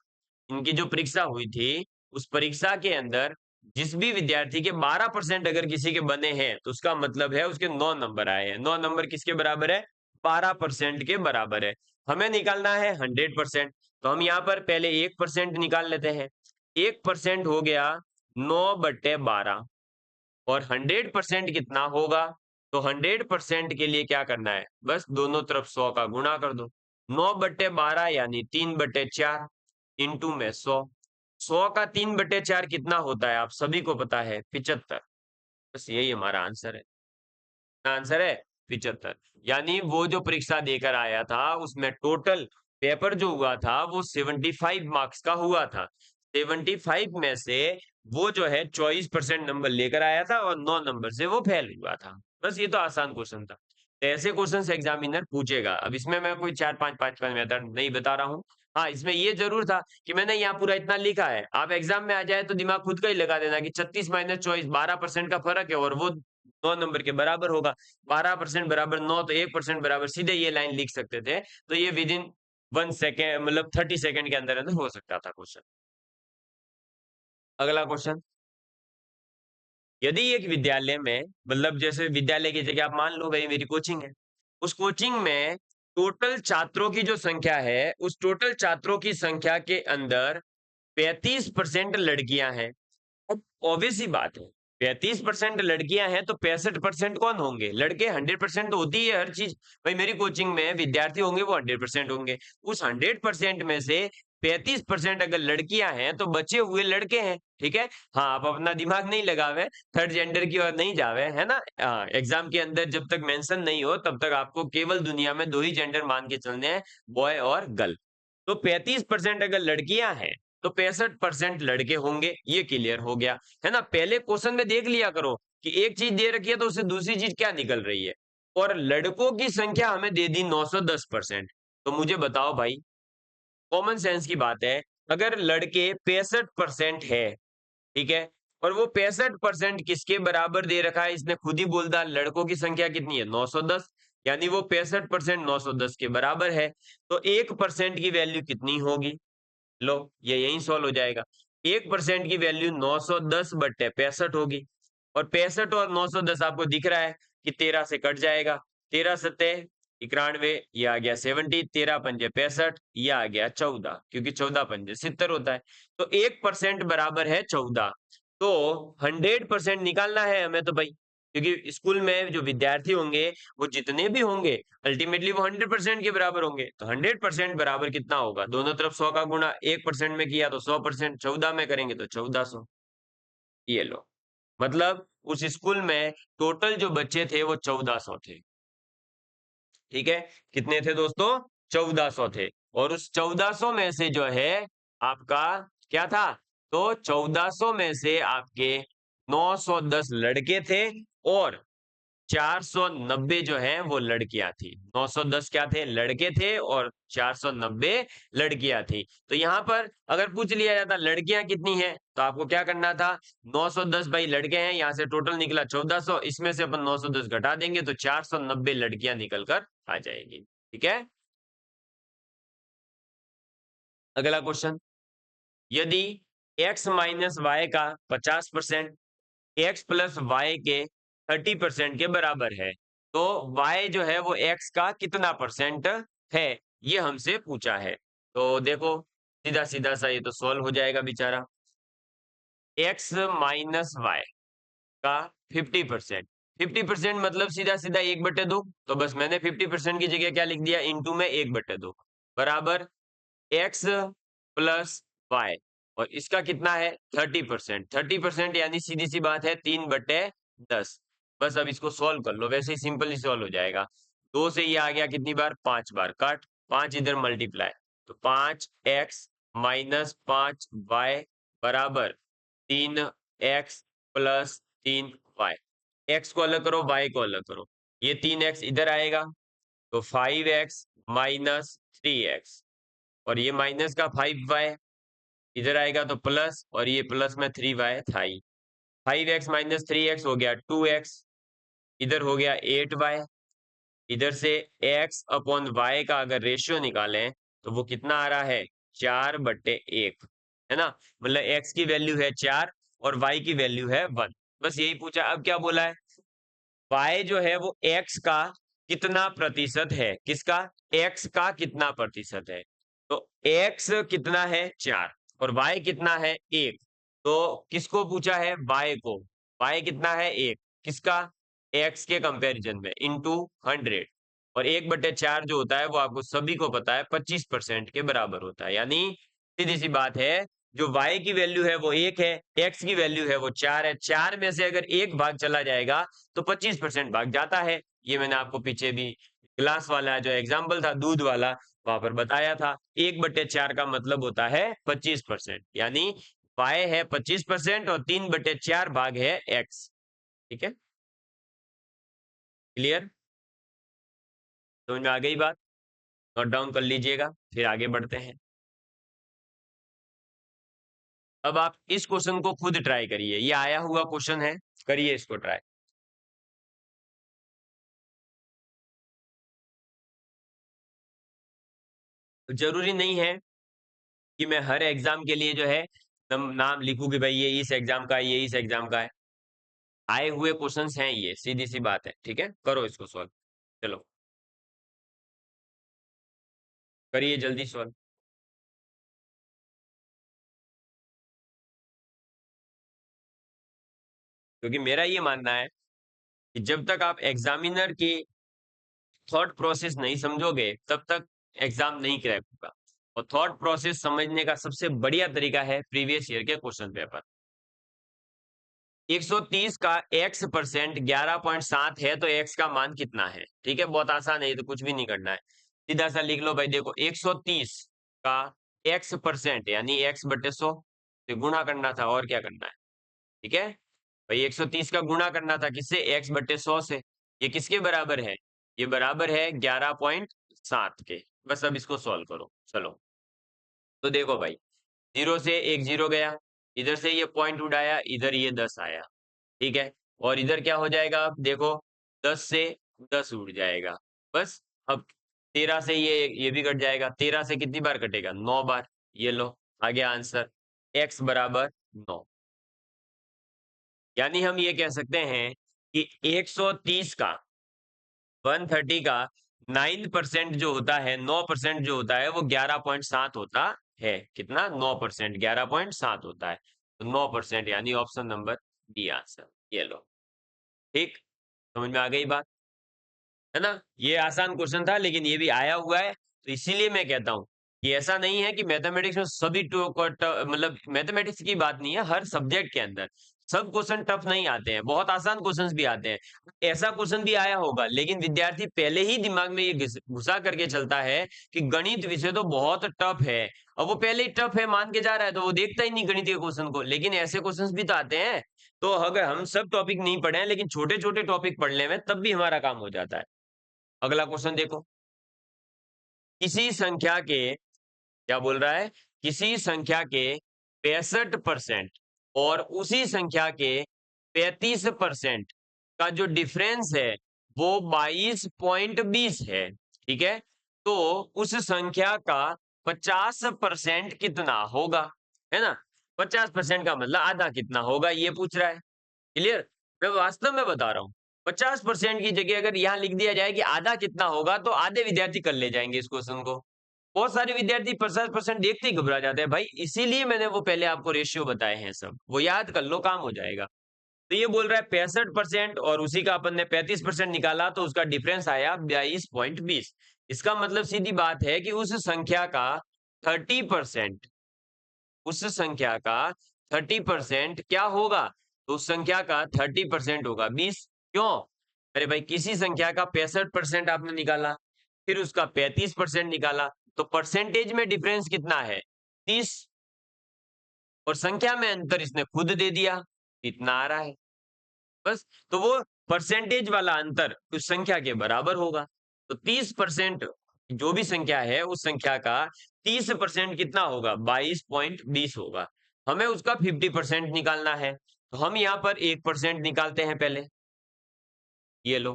S1: इनकी जो परीक्षा हुई थी उस परीक्षा के अंदर जिस भी विद्यार्थी के 12% अगर किसी के बने हैं तो उसका मतलब है उसके 9 नंबर आए हैं। 9 नंबर किसके बराबर है, 12% के बराबर है। हमें निकालना है 100%, तो हम यहाँ पर पहले 1% निकाल लेते हैं। 1% हो गया 9/12, और 100% कितना होगा, तो 100% के लिए क्या करना है, बस दोनों तरफ 100 का गुणा कर दो। 9/12 यानी 3/4, इंटू में 100। 100 का 3/4 कितना होता है, आप सभी को पता है 75। बस यही हमारा आंसर है, आंसर है 75। यानी वो जो परीक्षा देकर आया था उसमें टोटल पेपर जो हुआ था वो 75 मार्क्स का हुआ था। 75 में से वो जो है 24% नंबर लेकर आया था और 9 नंबर से वो फेल हुआ था। बस ये तो आसान क्वेश्चन था। तो ऐसे क्वेश्चन से एग्जामिनर पूछेगा। अब इसमें मैं कोई 4 5 मेथड नहीं बता रहा हूँ। हाँ, इसमें ये जरूर था कि मैंने यहाँ पूरा इतना लिखा है। आप एग्जाम में आ जाए तो दिमाग खुद का ही लगा देना कि 36 माइनस 24 12% का फर्क है और वो 9 नंबर के बराबर होगा। 12% बराबर 9 तो 1% बराबर, सीधे ये लाइन लिख सकते थे। तो ये विद इन 1 सेकेंड मतलब 30 सेकेंड के अंदर अंदर हो सकता था क्वेश्चन। अगला क्वेश्चन, यदि एक विद्यालय में मतलब जैसे विद्यालय की जगह आप मान लो भाई मेरी कोचिंग है, उस कोचिंग में टोटल छात्रों की जो संख्या है उस टोटल छात्रों की संख्या के अंदर 35% लड़कियां हैं। अब ऑब्वियस ही बात है, 35% लड़कियां हैं तो 65% कौन होंगे? लड़के। 100% तो होती है हर चीज। भाई मेरी कोचिंग में विद्यार्थी होंगे वो 100% होंगे। उस 100% में से 35% अगर लड़कियां हैं तो बचे हुए लड़के हैं। ठीक है। हाँ, आप अपना दिमाग नहीं लगावे, थर्ड जेंडर की ओर नहीं जावे, है ना। एग्जाम के अंदर जब तक मेंशन नहीं हो तब तक आपको केवल दुनिया में दो ही जेंडर मान के चलने हैं, बॉय और गर्ल। तो 35% अगर लड़कियां हैं तो 65% लड़के होंगे, ये क्लियर हो गया। है ना। पहले क्वेश्चन में देख लिया करो कि एक चीज दे रखी है तो उससे दूसरी चीज क्या निकल रही है। और लड़कों की संख्या हमें दे दी 910%। तो मुझे बताओ भाई, कॉमन सेंस की बात है, अगर लड़के 65% है, ठीक है, और वो 65% किसके बराबर दे रखा है, इसने खुद ही बोल दिया लड़कों की संख्या कितनी है 910, यानी वो 65% 910 के बराबर है। तो 1% की वैल्यू कितनी होगी? लो, ये यहीं सॉल्व हो जाएगा। 1% की वैल्यू 910/65 होगी। और 65 और 910 आपको दिख रहा है कि 13 से कट जाएगा। 13 सत्ते 91, ये आ गया 70, 13 पंजे 65, ये आ गया 14, क्योंकि 14 पंजे 70 होता है। तो 1% बराबर है 14। तो 100% निकालना है हमें तो भाई, क्योंकि स्कूल में जो विद्यार्थी होंगे वो जितने भी होंगे अल्टीमेटली वो 100% के बराबर होंगे। तो 100% बराबर कितना होगा? दोनों तरफ 100 का गुणा 1% में किया तो 100%, 14 में करेंगे तो 1400। ये लो, मतलब उस स्कूल में टोटल जो बच्चे थे वो 1400 थे। ठीक है। कितने थे दोस्तों? 1400 थे। और उस 1400 में से जो है आपका क्या था? तो 1400 में से आपके 910 लड़के थे और 490 जो है वो लड़कियां थी। 910 क्या थे? लड़के थे और 490 लड़कियां थी। तो यहाँ पर अगर पूछ लिया जाता लड़कियां कितनी हैं तो आपको क्या करना था? 910 भाई लड़के हैं, यहाँ से टोटल निकला 1400, इसमें से अपन 910 घटा देंगे तो 490 लड़कियां निकल कर आ जाएगी। ठीक है। अगला क्वेश्चन, यदि x माइनस वाई का 50% x प्लस वाई के 30% के बराबर है तो y जो है वो x का कितना परसेंट है, ये हमसे पूछा है। तो देखो, सीधा सीधा सा ये तो सॉल्व हो जाएगा बेचारा। x माइनस वाई का 50%, 50% मतलब सीधा सीधा 1/2। तो बस मैंने 50% की जगह क्या लिख दिया? इंटू में 1/2 बराबर x प्लस वाई, और इसका कितना है? 30%। 30% यानी सीधी सी बात है 3/10। बस अब इसको सॉल्व कर लो, वैसे ही सिंपली सॉल्व हो जाएगा। 2 से ये आ गया कितनी बार? 5 बार। काट, 5 इधर मल्टीप्लाई, तो 5x माइनस 5y बराबर 3x प्लस 3y। x को अलग करो, y को अलग करो, ये 3x इधर आएगा तो 5x माइनस 3x, और ये माइनस का 5y इधर आएगा तो प्लस, और ये प्लस में 3y था ही। 5x माइनस 3x हो गया 2x, इधर हो गया 8y। इधर से x अपॉन y का अगर रेशियो निकालें तो वो कितना आ रहा है? 4/1, है ना। मतलब x की वैल्यू है 4 और y की वैल्यू है 1। बस यही पूछा। अब क्या बोला है? y जो है वो x का कितना प्रतिशत है? किसका? x का कितना प्रतिशत है? तो x कितना है? 4, और y कितना है? 1। तो किसको पूछा है? y को। y कितना है? 1। किसका? x के कंपैरिजन में इंटू 100। और 1/4 जो होता है वो आपको सभी को पता है 25% के बराबर होता है। यानी सीधी सी बात है, जो y की वैल्यू है वो 1 है, x की वैल्यू है वो 4 है। 4 में से अगर एक भाग चला जाएगा तो 25% भाग जाता है। ये मैंने आपको पीछे भी ग्लास वाला जो एग्जाम्पल था दूध वाला वहां पर बताया था। 1/4 का मतलब होता है 25%, यानी y है 25% और 3/4 भाग है x। ठीक है, क्लियर? समझ में आ गई बात? नोट डाउन कर लीजिएगा, फिर आगे बढ़ते हैं। अब आप इस क्वेश्चन को खुद ट्राई करिए, ये आया हुआ क्वेश्चन है, करिए इसको ट्राई। जरूरी नहीं है कि मैं हर एग्जाम के लिए जो है नाम लिखूं कि भाई ये इस एग्जाम का है, ये इस एग्जाम का है। आए हुए क्वेश्चंस हैं, ये सीधी सी बात है। ठीक है, करो इसको सॉल्व। चलो करिए जल्दी सॉल्व। क्योंकि मेरा ये मानना है कि जब तक आप एग्जामिनर की थॉट प्रोसेस नहीं समझोगे तब तक एग्जाम नहीं क्रैक होगा। और थॉट प्रोसेस समझने का सबसे बढ़िया तरीका है प्रीवियस ईयर के क्वेश्चन पेपर। 130 का x% 11.7 है तो x का मान कितना है? ठीक है, बहुत आसान है, ये तो कुछ भी नहीं करना है, सीधा सा लिख लो भाई। देखो 130 का x% यानी x/100 से गुणा करना था, और क्या करना है? ठीक है भाई, 130 का गुणा करना था किससे? x/100 से। ये किसके बराबर है? ये बराबर है 11.7 के। बस अब इसको सॉल्व करो। चलो तो देखो भाई, जीरो से एक जीरो गया, इधर से ये पॉइंट उड़ाया, इधर ये 10 आया। ठीक है, और इधर क्या हो जाएगा? अब देखो 10 से 10 उड़ जाएगा। बस अब 13 से ये भी कट जाएगा। 13 से कितनी बार कटेगा? 9 बार। ये लो, आ गया आंसर, x बराबर 9। यानी हम ये कह सकते हैं कि 130 का 130 का 9% जो होता है, 9% जो होता है वो 11.7 होता है। कितना? 9%, 11.7 होता है। तो 9% यानी ऑप्शन नंबर डी आंसर। ये लो, ठीक, समझ में आ गई बात? है ना? ये आसान क्वेश्चन था लेकिन ये भी आया हुआ है, तो इसीलिए मैं कहता हूं कि ऐसा नहीं है कि मैथमेटिक्स में सभी मतलब मैथमेटिक्स की बात नहीं है, हर सब्जेक्ट के अंदर सब क्वेश्चन टफ नहीं आते हैं, बहुत आसान क्वेश्चंस भी आते हैं। ऐसा क्वेश्चन भी आया होगा लेकिन विद्यार्थी पहले ही दिमाग में ये घुसा करके चलता है कि गणित विषय तो बहुत टफ है, और वो पहले ही टफ है मान के जा रहा है, तो वो देखता ही नहीं गणित के क्वेश्चन को। लेकिन ऐसे क्वेश्चंस भी तो आते हैं। तो अगर हम सब टॉपिक नहीं पढ़े हैं लेकिन छोटे छोटे टॉपिक पढ़ ले में, तब भी हमारा काम हो जाता है। अगला क्वेश्चन देखो, किसी संख्या के, क्या बोल रहा है? किसी संख्या के 65% और उसी संख्या के 35% का जो डिफरेंस है वो 22.20 है। ठीक है, तो उस संख्या का 50% कितना होगा? है ना? 50% का मतलब आधा कितना होगा, ये पूछ रहा है। क्लियर? मैं वास्तव में बता रहा हूं, 50% की जगह अगर यहां लिख दिया जाए कि आधा कितना होगा, तो आधे विद्यार्थी कर ले जाएंगे इस क्वेश्चन को। बहुत सारे विद्यार्थी 50% देखते ही घबरा जाते हैं भाई, इसीलिए मैंने वो पहले आपको रेशियो बताए हैं, सब वो याद कर लो, काम हो जाएगा। तो ये बोल रहा है 65% और उसी का अपन ने 35% निकाला, तो उसका डिफरेंस आया 22.20। इसका मतलब सीधी बात है कि उस संख्या का 30%, उस संख्या का 30% क्या होगा? तो उस संख्या का 30% होगा 20। क्यों? अरे भाई, किसी संख्या का 65% आपने निकाला, फिर उसका 35% निकाला, तो परसेंटेज में डिफरेंस कितना है? 30। और संख्या में अंतर इसने खुद दे दिया, इतना आ रहा है। बस, तो वो परसेंटेज वाला अंतर उस संख्या के बराबर होगा। तो 30%, जो भी संख्या है उस संख्या का 30% कितना होगा? 22.20 होगा। हमें उसका 50% निकालना है, तो हम यहाँ पर 1% निकालते हैं पहले। ये लो,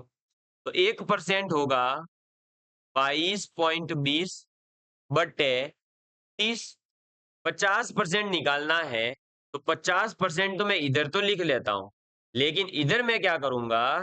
S1: तो 1% होगा 22.20 बटे 30। 50% निकालना है, तो 50% तो मैं इधर तो लिख लेता हूं, लेकिन इधर मैं क्या करूंगा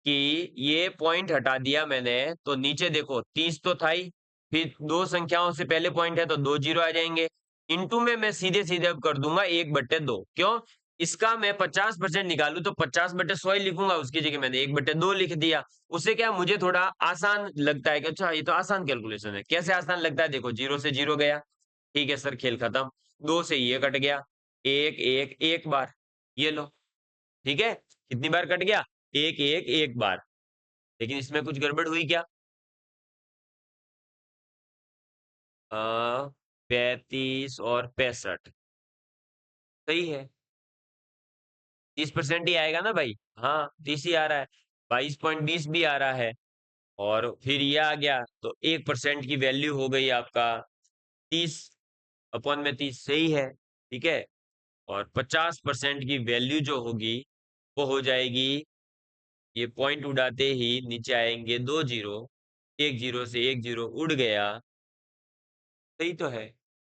S1: कि ये पॉइंट हटा दिया मैंने, तो नीचे देखो 30 तो था ही, फिर दो संख्याओं से पहले पॉइंट है तो दो जीरो आ जाएंगे। इनटू में मैं सीधे सीधे अब कर दूंगा 1/2। क्यों? इसका मैं 50% निकालू तो 50/100 ही लिखूंगा, उसकी जगह मैंने 1/2 लिख दिया। उससे क्या मुझे थोड़ा आसान लगता है कि अच्छा ये तो आसान कैलकुलेशन है। कैसे आसान लगता है? देखो, जीरो से जीरो गया, ठीक है सर, खेल खत्म। दो से ये कट गया, एक एक एक बार। ये लो, ठीक है, कितनी बार कट गया? एक एक एक बार। लेकिन इसमें कुछ गड़बड़ हुई क्या? 35 और 65 सही है। 30% ही आएगा ना भाई। हाँ 30 ही आ रहा है। 22.20 भी आ रहा है। और फिर ये आ गया तो 1% की वैल्यू हो गई आपका 30/30 सही है। ठीक है। और 50% की वैल्यू जो होगी वो हो जाएगी, ये पॉइंट उड़ाते ही नीचे आएंगे 2 जीरो, एक जीरो से एक जीरो उड़ गया। सही तो है।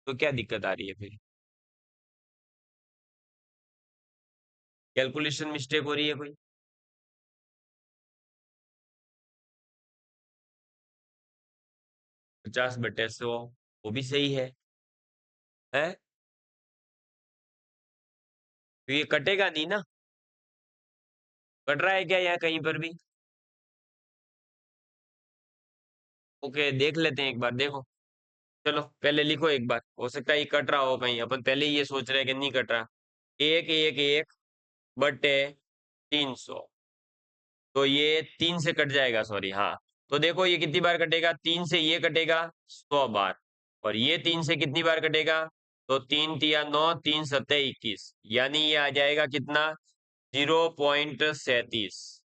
S1: तो क्या दिक्कत आ रही है फिर? कैलकुलेशन मिस्टेक हो रही है कोई? 50/100 वो भी सही है। तो ये कटेगा नहीं ना? कट रहा है क्या यहाँ कहीं पर भी? ओके देख लेते हैं एक बार, देखो। चलो पहले लिखो एक बार, हो सकता है ये कट रहा हो कहीं, अपन पहले ही ये सोच रहे हैं कि नहीं कट रहा। 1 1 1/300। तो ये 3 से कट जाएगा, सॉरी हाँ। तो देखो ये कितनी बार कटेगा, 3 से ये कटेगा 100 बार। और ये 3 से कितनी बार कटेगा? तो 3 तिया 9, 3 सत्ते 21, यानी ये आ जाएगा कितना? 0.37।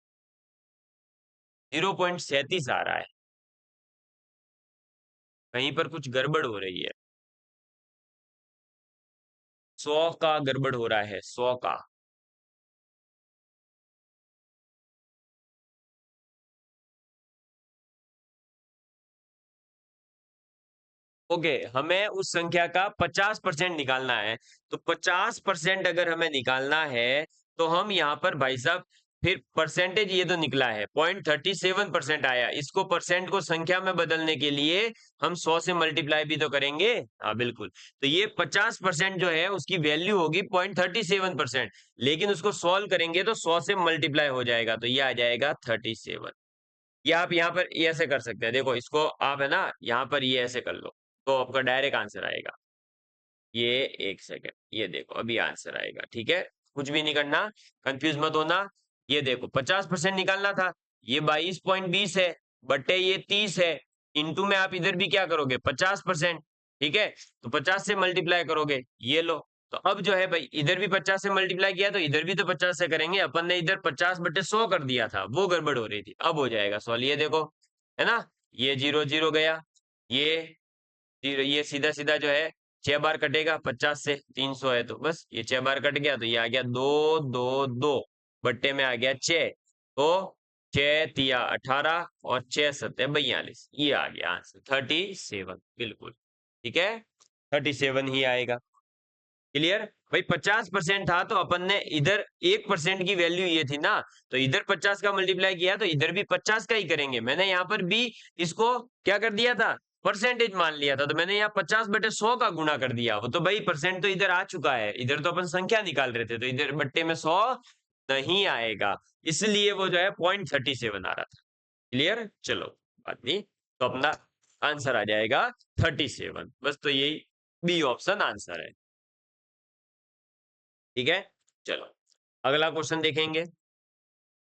S1: 0.37 आ रहा है। कहीं पर कुछ गड़बड़ हो रही है। 100 का गड़बड़ हो रहा है, 100 का। ओके, हमें उस संख्या का 50% निकालना है। तो 50% अगर हमें निकालना है तो हम यहाँ पर भाई साहब, फिर परसेंटेज ये तो निकला है 0.37% आया, इसको परसेंट को संख्या में बदलने के लिए हम 100 से मल्टीप्लाई भी तो करेंगे। हाँ बिल्कुल। तो ये 50% जो है उसकी वैल्यू होगी 0.37%, लेकिन उसको सॉल्व करेंगे तो 100 से मल्टीप्लाई हो जाएगा, तो ये आ जाएगा 37। ये आप यहाँ पर ये ऐसे कर सकते हैं, देखो इसको आप है ना यहाँ पर ये ऐसे कर लो, तो आपका डायरेक्ट आंसर आएगा। ये एक सेकंड, ये देखो अभी आंसर आएगा, ठीक है। कुछ भी नहीं करना, कंफ्यूज मत होना। ये देखो 50% निकालना था, ये 22.20 है, बट्टे ये 30 है, इंटू में आप इधर भी क्या करोगे 50%। ठीक है। तो 50 से मल्टीप्लाई करोगे, ये लो। तो अब जो है भाई इधर भी 50 से मल्टीप्लाई किया तो इधर भी तो 50 से करेंगे, अपन ने इधर 50/100 कर दिया था, वो गड़बड़ हो रही थी, अब हो जाएगा सॉल्व। ये देखो है ना, ये जीरो जीरो गया, ये जीरो, ये सीधा सीधा जो है 6 बार कटेगा 50 से, 300 है तो बस ये 6 बार कट गया, तो ये आ गया 2 2 2, बट्टे में आ गया 6। तो 6 तिया 18 और 6 सत्ते 42, ये आ गया आंसर 37, बिल्कुल ठीक है। 37 ही आएगा। क्लियर भाई। 50% था तो अपन ने इधर 1% की वैल्यू ये थी ना, तो इधर 50 का मल्टीप्लाई किया तो इधर भी 50 का ही करेंगे। मैंने यहाँ पर भी इसको क्या कर दिया था, परसेंटेज मान लिया था, तो मैंने यहाँ 50/100 का गुणा कर दिया। वो तो भाई परसेंट तो इधर आ चुका है, इधर तो अपन संख्या निकाल रहे थे, तो इधर बट्टे में 100 नहीं आएगा, इसलिए वो जो है 0.37 आ रहा था। क्लियर, चलो बात नहीं। तो अपना आंसर आ जाएगा 37, बस तो यही बी ऑप्शन आंसर है। ठीक है। चलो अगला क्वेश्चन देखेंगे।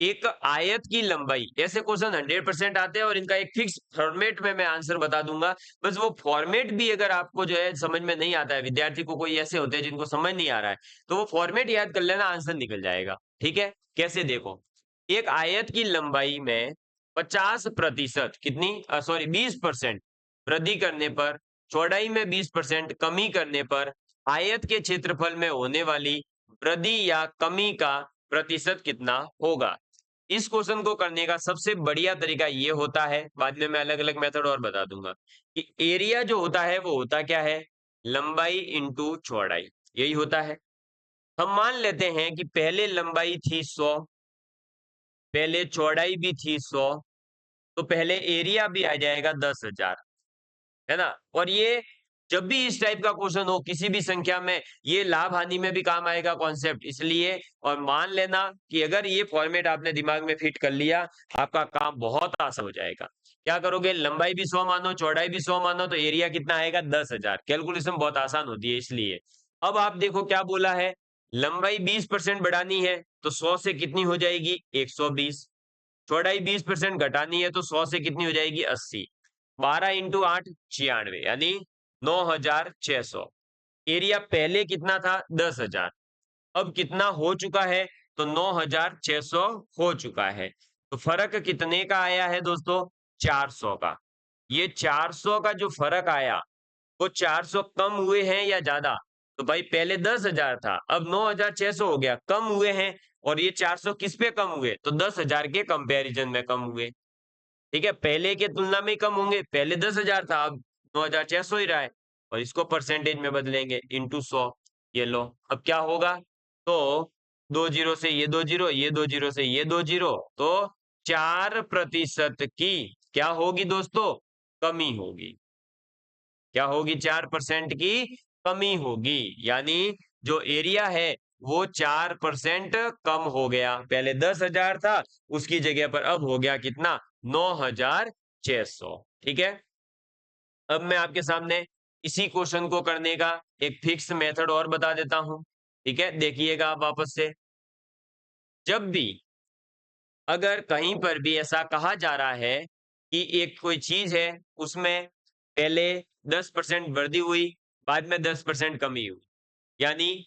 S1: एक आयत की लंबाई, ऐसे क्वेश्चन 100% आते हैं और इनका एक फिक्स फॉर्मेट में मैं आंसर बता दूंगा। बस वो फॉर्मेट भी अगर आपको जो है समझ में नहीं आता है, विद्यार्थी को कोई ऐसे होते हैं जिनको समझ नहीं आ रहा है, तो वो फॉर्मेट याद कर लेना, आंसर निकल जाएगा। ठीक है। कैसे देखो, एक आयत की लंबाई में 50% कितनी, सॉरी 20% वृद्धि करने पर, चौड़ाई में 20% कमी करने पर आयत के क्षेत्रफल में होने वाली वृद्धि या कमी का प्रतिशत कितना होगा। इस क्वेश्चन को करने का सबसे बढ़िया तरीका ये होता है, बाद में मैं अलग अलग मेथड और बता दूंगा, कि एरिया जो होता है वो होता क्या है, लंबाई इंटू चौड़ाई, यही होता है। हम मान लेते हैं कि पहले लंबाई थी 100, पहले चौड़ाई भी थी 100, तो पहले एरिया भी आ जाएगा 10,000, है ना। और ये जब भी इस टाइप का क्वेश्चन हो किसी भी संख्या में, ये लाभ हानि में भी काम आएगा कॉन्सेप्ट, इसलिए। और मान लेना कि अगर ये फॉर्मेट आपने दिमाग में फिट कर लिया, आपका काम बहुत आसान हो जाएगा। क्या करोगे, लंबाई भी 100 मानो, चौड़ाई भी 100 मानो, तो एरिया कितना आएगा 10,000। कैलकुलेशन बहुत आसान होती है, इसलिए। अब आप देखो क्या बोला है, लंबाई 20% बढ़ानी है, तो 100 से कितनी हो जाएगी 120, चौड़ाई 20% घटानी है तो 100 से कितनी हो जाएगी 80। 12 इंटू 8 96 यानी 9600। एरिया पहले कितना था 10,000, अब कितना हो चुका है तो 9600 हो चुका है। तो फर्क कितने का आया है दोस्तों 400 का। ये 400 का जो फर्क आया वो 400 कम हुए हैं या ज्यादा? तो भाई पहले 10,000 था, अब 9600 हो गया, कम हुए हैं। और ये 400 किस पे कम हुए तो 10,000 के कंपैरिजन में कम हुए। ठीक है, पहले के तुलना में ही कम होंगे, पहले 10,000 था अब 9600 ही रहा है। और इसको परसेंटेज में बदलेंगे इंटू 100। ये लो, अब क्या होगा तो 2 जीरो से ये 2 जीरो, ये 2 जीरो से ये 2 जीरो, तो 4% की क्या होगी दोस्तों कमी होगी। क्या होगी 4% की कमी होगी, यानी जो एरिया है वो 4% कम हो गया। पहले 10,000 था, उसकी जगह पर अब हो गया कितना 9600। ठीक है, अब मैं आपके सामने इसी क्वेश्चन को करने का एक फिक्स मेथड और बता देता हूं। ठीक है, देखिएगा आप वापस से। जब भी अगर कहीं पर भी ऐसा कहा जा रहा है कि एक कोई चीज है उसमें पहले 10% वृद्धि हुई, बाद में 10% कमी हुई, यानी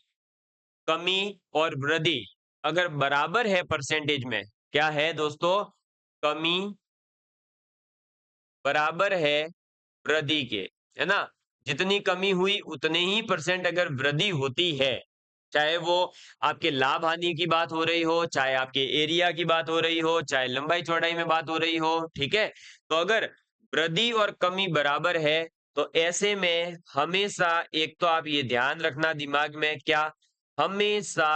S1: कमी और वृद्धि अगर बराबर है परसेंटेज में, क्या है दोस्तों कमी बराबर है वृद्धि के, है ना? जितनी कमी हुई उतने ही परसेंट अगर वृद्धि होती है, चाहे वो आपके लाभ हानि की बात हो रही हो, चाहे आपके एरिया की बात हो रही हो, चाहे लंबाई चौड़ाई में बात हो रही हो, ठीक है? तो अगर वृद्धि और कमी बराबर है तो ऐसे में हमेशा एक तो आप ये ध्यान रखना दिमाग में, क्या हमेशा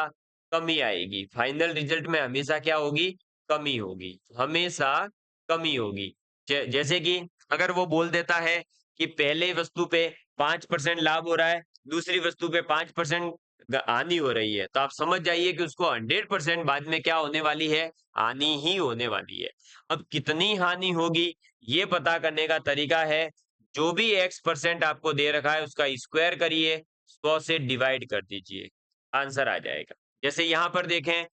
S1: कमी आएगी। फाइनल रिजल्ट में हमेशा क्या होगी कमी होगी, हमेशा कमी होगी। जैसे कि अगर वो बोल देता है कि पहले वस्तु पे 5% लाभ हो रहा है, दूसरी वस्तु पे 5% हानि हो रही है, तो आप समझ जाइए कि उसको 100% बाद में क्या होने वाली है हानि ही होने वाली है। अब कितनी हानि होगी ये पता करने का तरीका है, जो भी x% आपको दे रखा है उसका स्क्वायर करिए, 100 से डिवाइड कर दीजिए, आंसर आ जाएगा। जैसे यहाँ पर देखें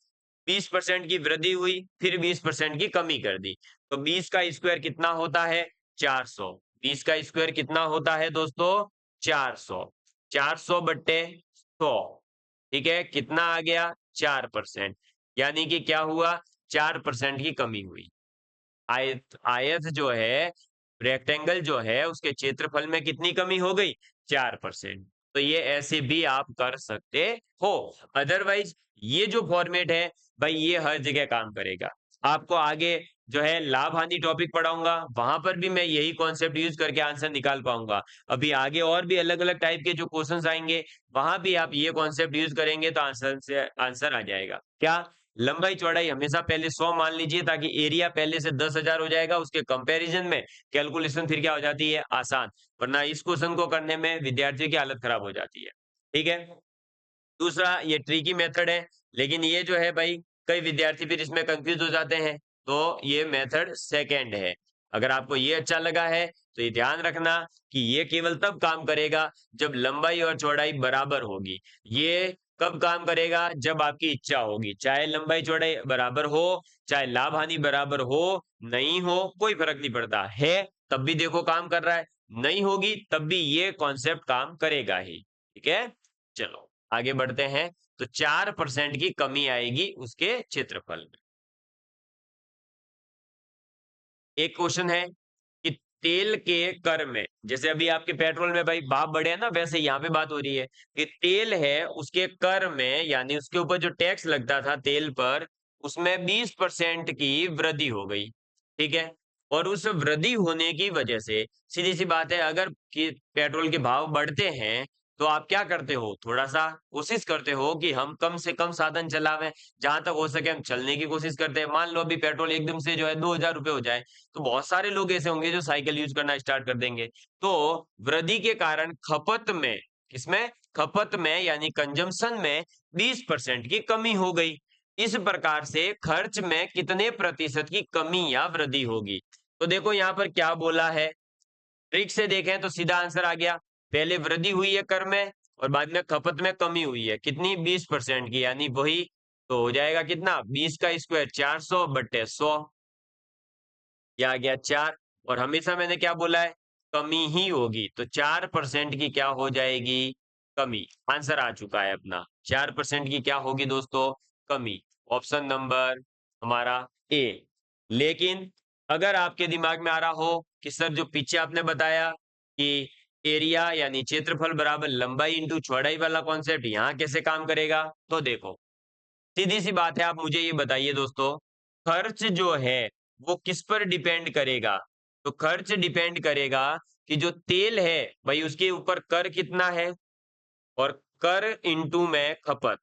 S1: 20% की वृद्धि हुई, फिर 20% की कमी कर दी, तो 20 का स्क्वायर कितना होता है 400। 20 का स्क्वायर कितना होता है दोस्तों 400। 400 बट्टे 100, ठीक है, कितना आ गया 4%, यानी कि क्या हुआ 4% की कमी हुई। आयत आयत जो है, रेक्टेंगल जो है उसके क्षेत्रफल में कितनी कमी हो गई 4%। तो ये ऐसे भी आप कर सकते हो। अदरवाइज ये जो फॉर्मेट है भाई ये हर जगह काम करेगा। आपको आगे जो है लाभ हानि टॉपिक पढ़ाऊंगा, वहां पर भी मैं यही कॉन्सेप्ट यूज करके आंसर निकाल पाऊंगा। अभी आगे और भी अलग अलग टाइप के जो क्वेश्चंस आएंगे वहां भी आप ये कॉन्सेप्ट यूज करेंगे तो आंसर आ जाएगा। क्या लंबाई चौड़ाई हमेशा पहले 100 मान लीजिए, ताकि एरिया पहले से 10,000 हो जाएगा, उसके कंपैरिजन में कैलकुलेशन फिर क्या हो जाती है आसान, वरना इस क्वेश्चन को करने में विद्यार्थी की हालत खराब हो जाती है। ठीक है, दूसरा ये ट्रिकी मेथड है, लेकिन ये जो है भाई कई विद्यार्थी फिर इसमें कंफ्यूज हो जाते हैं, तो ये मेथड सेकेंड है। अगर आपको ये अच्छा लगा है तो ये ध्यान रखना कि ये केवल तब काम करेगा जब लंबाई और चौड़ाई बराबर होगी। ये कब काम करेगा जब आपकी इच्छा होगी, चाहे लंबाई चौड़ाई बराबर हो, चाहे लाभ हानि बराबर हो, नहीं हो कोई फर्क नहीं पड़ता है, तब भी देखो काम कर रहा है, नहीं होगी तब भी ये कॉन्सेप्ट काम करेगा ही। ठीक है, चलो आगे बढ़ते हैं। तो 4% की कमी आएगी उसके क्षेत्रफल में। एक क्वेश्चन है कि तेल के कर में, जैसे अभी आपके पेट्रोल में भाई भाव बढ़े हैं ना, वैसे यहाँ पे बात हो रही है कि तेल है उसके कर में, यानी उसके ऊपर जो टैक्स लगता था तेल पर, उसमें 20% की वृद्धि हो गई। ठीक है, और उस वृद्धि होने की वजह से सीधी सी बात है, अगर पेट्रोल के भाव बढ़ते हैं तो आप क्या करते हो, थोड़ा सा कोशिश करते हो कि हम कम से कम साधन चलावें, जहां तक हो सके हम चलने की कोशिश करते हैं। मान लो अभी पेट्रोल एकदम से जो है 2,000 रुपए हो जाए, तो बहुत सारे लोग ऐसे होंगे जो साइकिल यूज करना स्टार्ट कर देंगे। तो वृद्धि के कारण खपत में, किसमें खपत में यानी कंजम्पशन में 20% की कमी हो गई। इस प्रकार से खर्च में कितने प्रतिशत की कमी या वृद्धि होगी? तो देखो यहाँ पर क्या बोला है, ट्रिक से देखें तो सीधा आंसर आ गया। पहले वृद्धि हुई है कर में और बाद में खपत में कमी हुई है, कितनी 20% की, यानी वही तो हो जाएगा कितना 20 का स्क्वायर 400 बट्टे 100। ये आ गया 4 और हमेशा मैंने क्या बोला है? कमी ही होगी, तो 4% की क्या हो जाएगी? कमी। आंसर आ चुका है अपना। 4% की क्या होगी दोस्तों? कमी। ऑप्शन नंबर हमारा ए। लेकिन अगर आपके दिमाग में आ रहा हो कि सर जो पीछे आपने बताया कि एरिया यानी क्षेत्रफल बराबर लंबाई इंटू चौड़ाई वाला कॉन्सेप्ट यहाँ कैसे काम करेगा? तो देखो, सीधी सी बात है, आप मुझे ये बताइए दोस्तों, खर्च जो है वो किस पर डिपेंड करेगा? तो खर्च डिपेंड करेगा कि जो तेल है भाई उसके ऊपर कर कितना है, और कर इंटू में खपत।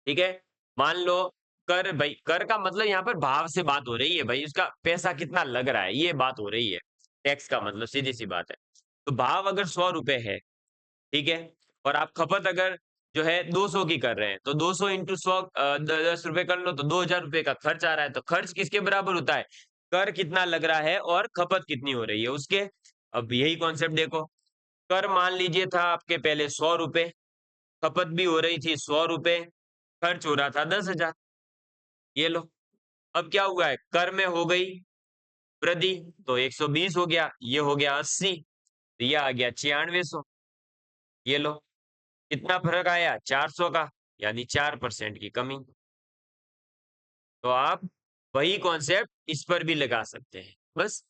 S1: ठीक है, मान लो कर, भाई कर का मतलब यहाँ पर भाव से बात हो रही है, भाई उसका पैसा कितना लग रहा है ये बात हो रही है। टैक्स का मतलब सीधी सी बात है। तो भाव अगर 100 रुपए है, ठीक है, और आप खपत अगर जो है 200 की कर रहे हैं, तो 200 इंटू 100 10 रुपए कर लो तो 2000 रुपए का खर्च आ रहा है। तो खर्च किसके बराबर होता है? कर कितना लग रहा है और खपत कितनी हो रही है उसके। अब यही कॉन्सेप्ट देखो, कर मान लीजिए था आपके पहले 100 रुपए, खपत भी हो रही थी 100 रुपए, खर्च हो रहा था 10,000। ये लो, अब क्या हुआ है? कर में हो गई वृद्धि, तो 120 हो गया, ये हो गया 80, तो ये आ गया 9600। ये लो, कितना फर्क आया? 400 का, यानी 4% की कमी। तो आप वही कॉन्सेप्ट इस पर भी लगा सकते हैं। बस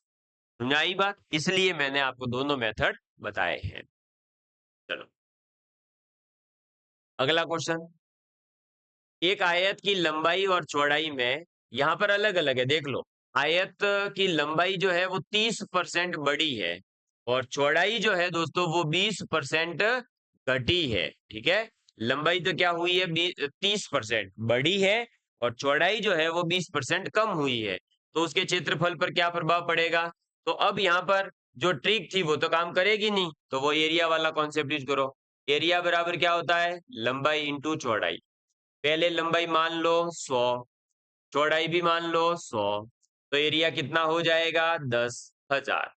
S1: समझाई बात, इसलिए मैंने आपको दोनों मेथड बताए हैं। चलो अगला क्वेश्चन। एक आयत की लंबाई और चौड़ाई में यहाँ पर अलग अलग है, देख लो। आयत की लंबाई जो है वो 30% बड़ी है, और चौड़ाई जो है दोस्तों वो 20% घटी है। ठीक है, लंबाई तो क्या हुई है? 30% बड़ी है, और चौड़ाई जो है वो 20% कम हुई है। तो उसके क्षेत्रफल पर क्या प्रभाव पड़ेगा? तो अब यहाँ पर जो ट्रिक थी वो तो काम करेगी नहीं, तो वो एरिया वाला कॉन्सेप्ट यूज करो। एरिया बराबर क्या होता है? लंबाई इंटू चौड़ाई। पहले लंबाई मान लो 100, चौड़ाई भी मान लो 100, तो एरिया कितना हो जाएगा? 10,000।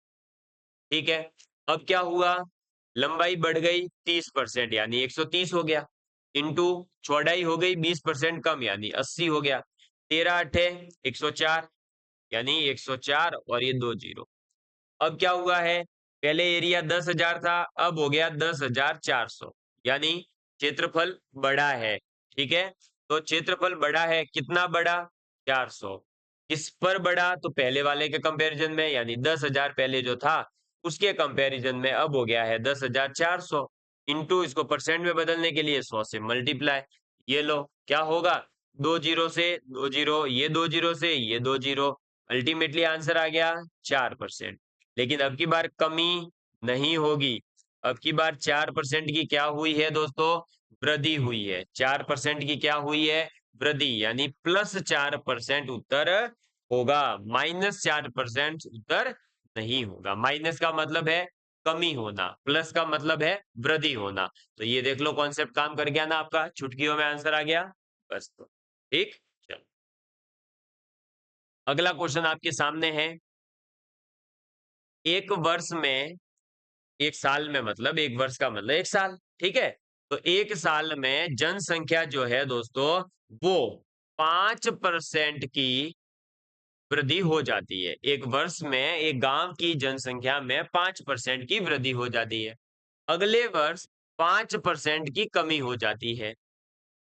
S1: ठीक है, अब क्या हुआ? लंबाई बढ़ गई 30%, यानी 130 हो गया, इंटू चौड़ाई हो गई 20% कम, यानी 80 हो गया। 13 अठे 104, यानी 104 और ये 2 जीरो। अब क्या हुआ है? पहले एरिया 10,000 था, अब हो गया 10,400, यानी क्षेत्रफल बड़ा है। ठीक है, तो क्षेत्रफल बड़ा है, कितना बड़ा? 400। किस पर बड़ा? तो पहले वाले के कंपैरिजन में, यानी 10,000 पहले जो था उसके कंपैरिजन में अब हो गया है 10,400, इंटू इसको परसेंट में बदलने के लिए 100 से मल्टीप्लाई। ये लो, क्या होगा? 2 जीरो से 2 जीरो, ये 2 जीरो से ये 2 जीरो, अल्टीमेटली आंसर आ गया 4%। लेकिन अब की बार कमी नहीं होगी, अब की बार 4% की क्या हुई है दोस्तों? वृद्धि हुई है। 4% की क्या हुई है? वृद्धि, यानी +4% उत्तर होगा, -4% उत्तर नहीं होगा। माइनस का मतलब है कमी होना, प्लस का मतलब है वृद्धि होना। तो ये देख लो, कॉन्सेप्ट काम कर गया ना आपका, चुटकियों में आंसर आ गया। बस तो ठीक। चलो अगला क्वेश्चन आपके सामने है। एक वर्ष में, एक साल में, मतलब एक वर्ष का मतलब एक साल, ठीक है, तो एक साल में जनसंख्या जो है दोस्तों वो 5% की वृद्धि हो जाती है। एक वर्ष में एक गांव की जनसंख्या में 5% की वृद्धि हो जाती है। अगले वर्ष 5% की कमी हो जाती है।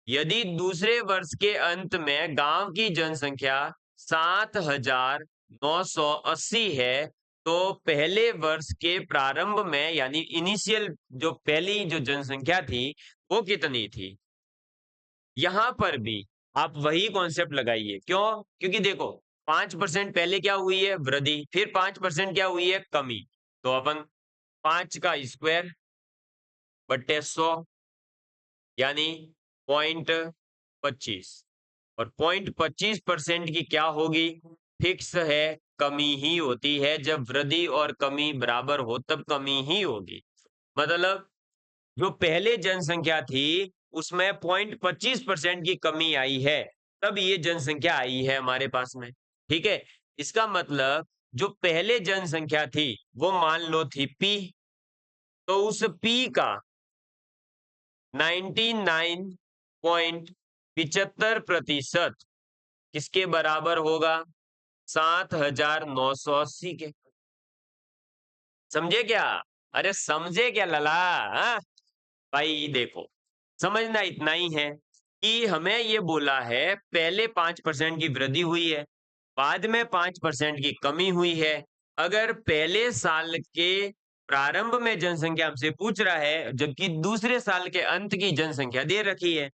S1: यदि दूसरे वर्ष के अंत में गांव की जनसंख्या 7,980 है, तो पहले वर्ष के प्रारंभ में, यानी इनिशियल जो पहली जो जनसंख्या थी वो कितनी थी? यहां पर भी आप वही कॉन्सेप्ट लगाइए। क्यों? क्योंकि देखो, 5% पहले क्या हुई है? वृद्धि, फिर 5% क्या हुई है? कमी। तो अपन 5 का स्क्वायर बट्टे 100, यानी 0.25, और 0.25% की क्या होगी? फिक्स है, कमी ही होती है। जब वृद्धि और कमी बराबर हो तब कमी ही होगी। मतलब जो पहले जनसंख्या थी उसमें 0.25% की कमी आई है, तब ये जनसंख्या आई है हमारे पास में। ठीक है, इसका मतलब जो पहले जनसंख्या थी वो मान लो थी P, तो उस P का 99.75% किसके बराबर होगा? 7,980 के। समझे क्या? अरे समझे क्या लला? हाँ? भाई देखो, समझना इतना ही है कि हमें ये बोला है पहले 5% की वृद्धि हुई है, बाद में 5% की कमी हुई है। अगर पहले साल के प्रारंभ में जनसंख्या हमसे पूछ रहा है, जबकि दूसरे साल के अंत की जनसंख्या दे रखी है,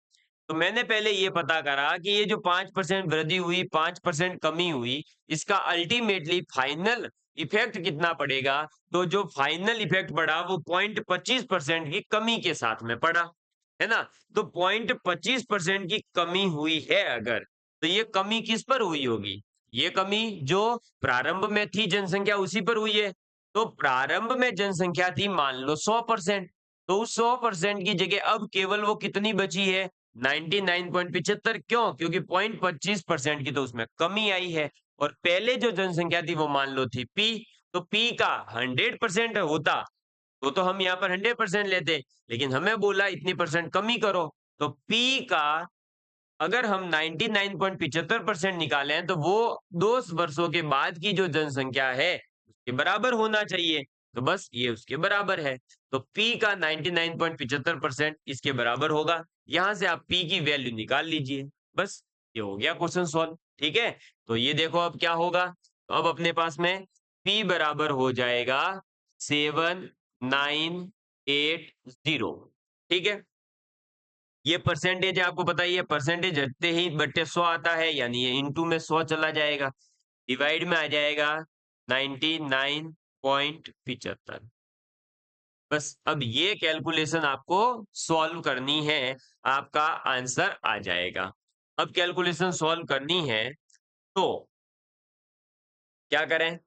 S1: तो मैंने पहले ये पता करा कि ये जो 5% वृद्धि हुई, 5% कमी हुई, इसका अल्टीमेटली फाइनल इफेक्ट कितना पड़ेगा? तो जो फाइनल इफेक्ट पड़ा वो 0.25% की कमी के साथ में पड़ा, है ना? तो 0.25% की कमी हुई है अगर, तो ये कमी किस पर हुई होगी? ये कमी जो प्रारंभ में थी जनसंख्या उसी पर हुई है। तो प्रारंभ में जनसंख्या थी मान लो 100%, तो उस 100% की जगह अब केवल वो कितनी बची है? 99.75। क्यों? क्योंकि 0.25% की तो उसमें कमी आई है। और पहले जो जनसंख्या थी वो मान लो थी P, तो P का 100% होता तो हम यहाँ पर 100% लेते, लेकिन हमें बोला इतनी परसेंट कमी करो, तो P का अगर हम 99.75% निकालें तो वो 2 वर्षों के बाद की जो जनसंख्या है उसके बराबर होना चाहिए। तो बस ये उसके बराबर है। तो P का 99.75% इसके बराबर होगा। यहां से आप P की वैल्यू निकाल लीजिए। बस ये हो गया क्वेश्चन सॉल्व। ठीक है, तो ये देखो अब क्या होगा। तो अब अपने पास में P बराबर हो जाएगा 7980। ठीक है, ये परसेंटेज आपको पता ही है, परसेंटेज हटते ही बट्टे 100 आता है, यानी ये इनटू में 100 चला जाएगा, डिवाइड में आ जाएगा 99.75। बस अब ये कैलकुलेशन आपको सॉल्व करनी है, आपका आंसर आ जाएगा। अब कैलकुलेशन सॉल्व करनी है तो क्या करें?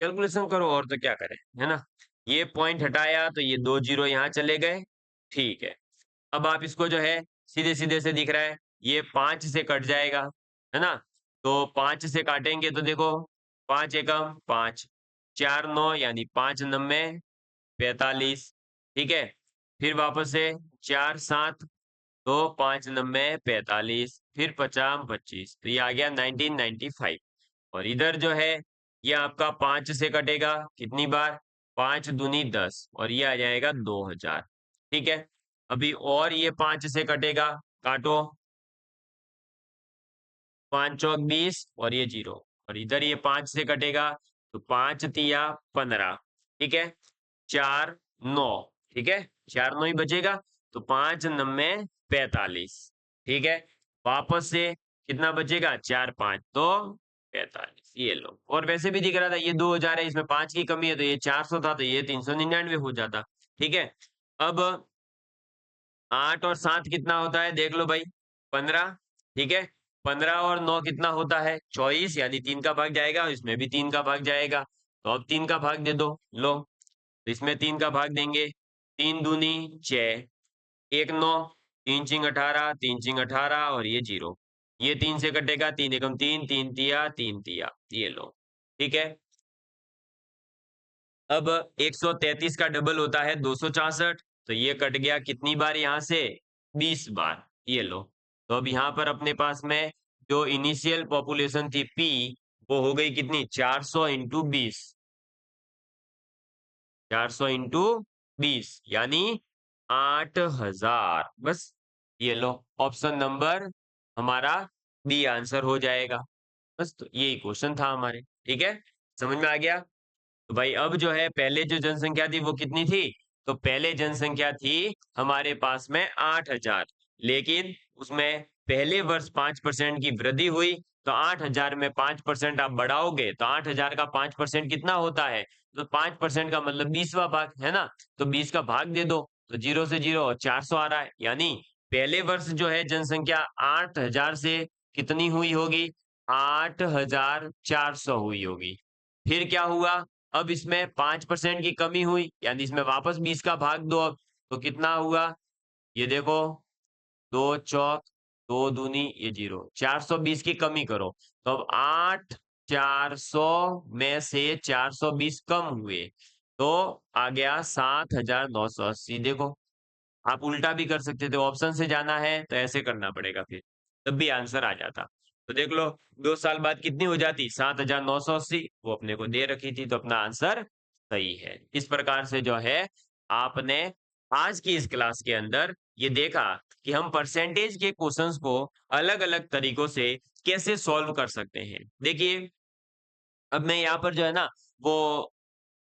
S1: कैलकुलेशन करो और तो क्या करें, है ना? ये पॉइंट हटाया तो ये 2 जीरो यहाँ चले गए। ठीक है, अब आप इसको जो है सीधे-सीधे से दिख रहा है, ये 5 से कट जाएगा, है ना? तो 5 से काटेंगे तो देखो 5 एकम 5, 4 9 यानी 5 नब्बे 45। ठीक है? फिर वापस से 4 7 तो 5 नब्बे 45, फिर 50 25, तो ये आ गया 1995। और इधर जो है ये आपका 5 से कटेगा कितनी बार? 5 दूनी 10 और ये आ जाएगा 2000। ठीक है, अभी और ये 5 से कटेगा, काटो, 5 चौक 20 और ये 0, और इधर ये 5 से कटेगा तो 5 तिया 15। ठीक है, 4 9। ठीक है, 4 9 ही बचेगा, तो 5 नब्बे 45। ठीक है, वापस से कितना बचेगा? 4 5 तो 45, ये लो। और वैसे भी दिख रहा था ये 2000 है, इसमें 5 की कमी है, तो ये 400 था तो ये 399 हो जाता। ठीक है, अब 8 और 7 कितना होता है देख लो भाई, 15। ठीक है, 15 और 9 कितना होता है? 24, यानी 3 का भाग जाएगा, इसमें भी 3 का भाग जाएगा, तो अब 3 का भाग दे दो, लो। तो इसमें 3 का भाग देंगे, 3 दूनी 6, 1 9, 3 चिंग 18, 3 चिंग 18 और ये 0। ये 3 से कटेगा, 3 एकम 3, 3 तिया 3 तिया, ये लो। ठीक है, अब 133 का डबल होता है 264, तो ये कट गया कितनी बार यहाँ से? 20 बार, ये लो। तो अब यहाँ पर अपने पास में जो इनिशियल पॉपुलेशन थी P, वो हो गई कितनी? 400 इंटू 20, 400 इंटू 20 यानी 8000। बस ये लो, ऑप्शन नंबर हमारा बी आंसर हो जाएगा। बस तो यही क्वेश्चन था हमारे। ठीक है, समझ में आ गया? तो भाई अब जो है पहले जो जनसंख्या थी वो कितनी थी? तो पहले जनसंख्या थी हमारे पास में 8000, लेकिन उसमें पहले वर्ष 5% की वृद्धि हुई, तो 8000 में 5% आप बढ़ाओगे तो 8000 का 5% कितना होता है? तो 5% का मतलब 20वां भाग, है ना? तो 20 का भाग दे दो, तो 0 से 0 400 आ रहा है, यानी पहले वर्ष जो है जनसंख्या 8000 से कितनी हुई होगी? 8400 हुई होगी। फिर क्या हुआ? अब इसमें 5% की कमी हुई, यानी इसमें वापस 20 का भाग दो अब, तो कितना हुआ? ये देखो, 2 चौक 2 दूनी ये 0, 420 की कमी करो, तो अब 8 400 में से 420 कम हुए, तो आ गया 7980। देखो, आप उल्टा भी कर सकते थे, ऑप्शन से जाना है तो ऐसे करना पड़ेगा फिर, तब भी आंसर आ जाता। तो देख लो 2 साल बाद कितनी हो जाती 7,980 वो अपने को दे रखी थी, तो अपना आंसर सही है। इस प्रकार से जो है आपने आज की इस क्लास के अंदर ये देखा कि हम परसेंटेज के क्वेश्चंस को अलग-अलग तरीकों से कैसे सॉल्व कर सकते हैं। देखिए, अब मैं यहाँ पर जो है ना वो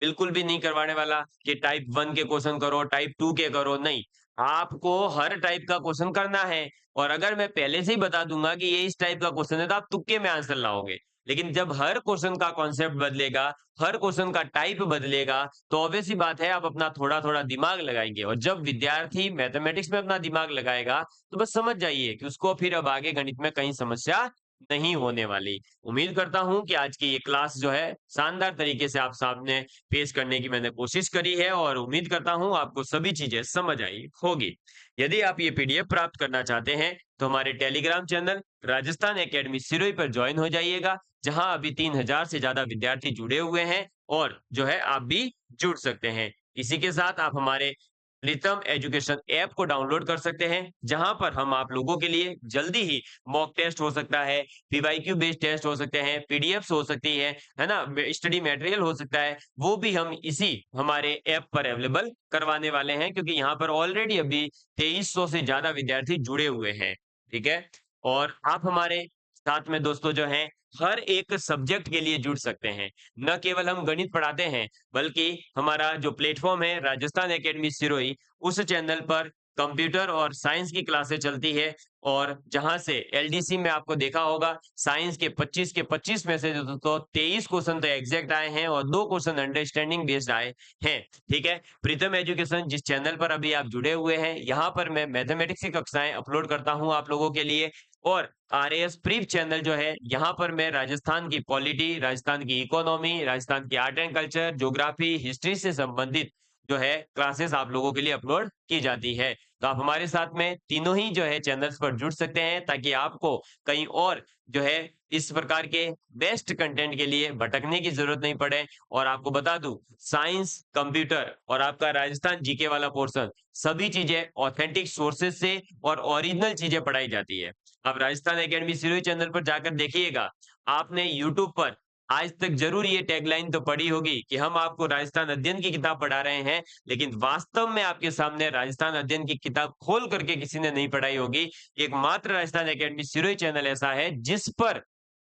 S1: बिल्कुल भी नहीं करवाने वाला कि टाइप 1 के क्वेश्चन करो, टाइप 2 के करो, नहीं। आपको हर टाइप का क्वेश्चन करना है और अगर मैं पहले से ही बता दूँगा कि ये इस टाइप का क्वेश्चन है तो आप तुक्के में आंसर लाओगे। लेकिन जब हर क्वेश्चन का कॉन्सेप्ट बदलेगा, हर क्वेश्चन का टाइप बदलेगा, तो ऑब्वियस सी बात है आप अपना थोड़ा-थोड़ा दिमाग लगाएँगे और जब विद्यार्थी मैथमेटिक्स में अपना दिमाग लगाएगा, तो बस समझ जाइए कि उसको फिर अब आगे गणित में कहीं समस्या नहीं होने वाली। उम्मीद करता हूँ कि आज की ये क्लास जो है शानदार तरीके से आप सामने पेश करने की मैंने कोशिश करी है और उम्मीद करता हूँ आपको सभी चीजें समझ आई होगी। यदि आप ये पीडीएफ प्राप्त करना चाहते हैं तो हमारे Telegram channel Rajasthan academy Sirohi पर ज्वाइन हो जाइएगा, जहां अभी 3,000 से ज्यादा विद्यार्थी जुड़े हुए हैं और जो है आप भी जुड़ सकते हैं। इसी के साथ आप हमारे प्रीतम एजुकेशन ऐप को डाउनलोड कर सकते हैं, जहां पर हम आप लोगों के लिए जल्दी ही मॉक टेस्ट हो सकता है, पीवाईक्यू बेस्ड टेस्ट हो सकते हैं, पीडीएफ्स हो सकती है ना? स्टडी मटेरियल हो सकता है, वो भी हम इसी हमारे ऐप पर अवेलेबल करवाने वाले हैं क्योंकि यहाँ पर ऑलरेडी अभी 2300 से ज़्यादा विद्यार्थी जुड़े हुए हैं, ठीक है? और आप हमारे साथ में दोस्तों जो हैं, हर एक सब्जेक्ट के लिए जुड़ सकते हैं। न केवल हम गणित पढ़ाते हैं, बल्कि हमारा जो प्लेटफ़ॉर्म है राजस्थान एकेडमी सिरोही, उस चैनल पर कंप्यूटर और साइंस की क्लासें चलती है और जहाँ से एलडीसी में आपको देखा होगा साइंस के 25 में से जो तो 23 क्वेश्चन तो एग्जैक्ट आए हैं और 2 क्वेश्चन अंडरस्टैंडिंग बेस्ड आए हैं, ठीक है? प्रीतम एजुकेशन जिस चैनल पर अभी आप जुड़े हुए हैं, यहाँ पर मैं मैथमेटिक्स की कक्षाएँ अपलोड करता हूँ आप लोगों के लिए और आरएएस प्रीप चैनल जो है, यहाँ पर मैं राजस्थान की पॉलिटी, राजस्थान की इकोनॉमी, राजस्थान की art and culture, geography, history से संबंधित जो है क्लासेस आप लोगों के लिए अपलोड की जाती है। तो आप हमारे साथ में तीनों ही जो है चैनल्स पर जुड़ सकते हैं ताकि आपको कहीं और जो है इस प्रकार के बेस्ट कंटेंट के लिए भटकने की ज़रूरत नहीं पड़े और आपको बता दूँ साइंस, कंप्यूटर और आपका राजस्थान जीके वाला पोर्शन सभी चीज़ें ऑथेंटिक सोर्सेज़ से और ओरिजिनल चीज़ें पढ़ाई जाती है। आप राजस्थान एकेडमी सिरोही चैनल पर जाकर देखिएगा, आपने यूट्यूब पर आज तक ज़रूर ये टैगलाइन तो पढ़ी होगी कि हम आपको राजस्थान अध्ययन की किताब पढ़ा रहे हैं, लेकिन वास्तव में आपके सामने राजस्थान अध्ययन की किताब खोल करके किसी ने नहीं पढ़ाई होगी। एकमात्र राजस्थान एकेडमी सिरोही चैनल ऐसा है जिस पर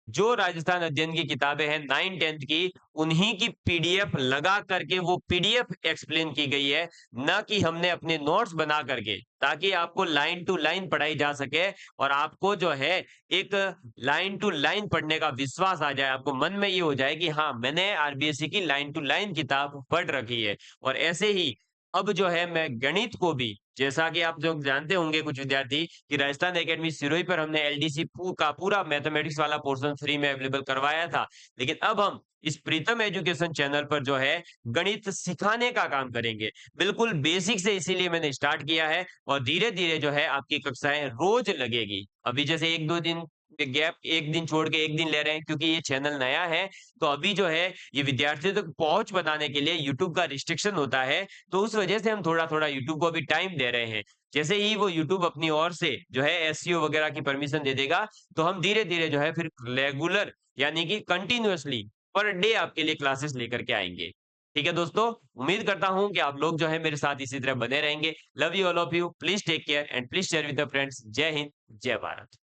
S1: जो राजस्थान अध्ययन की किताबें हैं 9th-10th की, उन्हीं की पीडीएफ लगा करके वो पीडीएफ एक्सप्लेन की गई है, ना कि हमने अपने नोट्स बना करके, ताकि आपको लाइन टू लाइन पढ़ाई जा सके और आपको जो है एक लाइन टू लाइन पढ़ने का विश्वास आ जाए। आपको मन में ये हो जाए कि हाँ, मैंने आरबीएससी की लाइन टू लाइन किताब पढ़ रखी है और ऐसे ही अब जो है मैं गणित को भी जैसा कि आप लोग जानते होंगे कुछ विद्यार्थी कि राजस्थान एकेडमी सिरोही पर हमने एलडीसी का पूरा मैथमेटिक्स वाला पोर्शन फ्री में अवेलेबल करवाया था। लेकिन अब हम इस प्रीतम एजुकेशन चैनल पर जो है गणित सिखाने का काम करेंगे। बिल्कुल बेसिक से इसीलिए मैंने स्टार्ट किया है और धीरे-धीरे जो है आपकी कक्षाएँ रोज़ लगेगी। अभी जैसे 1-2 दिन गैप 1 दिन छोड़ के 1 दिन ले रहे हैं क्योंकि ये चैनल नया है, तो अभी जो है ये विद्यार्थियों तक पहुँच बनाने के लिए यूट्यूब का रिस्ट्रिक्शन होता है, तो उस वजह से हम थोड़ा-थोड़ा यूट्यूब को अभी टाइम दे रहे हैं। जैसे ही वो यूट्यूब अपनी ओर से जो है एसईओ वगैरह की परमिशन दे देगा, तो हम धीरे-धीरे जो है फिर रेगुलर यानी कि कंटीन्यूअसली पर डे आपके लिए क्लासेस लेकर के आएँगे। ठीक है दोस्तों, उम्मीद करता हूँ कि आप लोग जो है मेरे साथ इसी तरह बने रहेंगे। Love you all of you, please take care and please share with your friends. जय हिंद, जय भारत।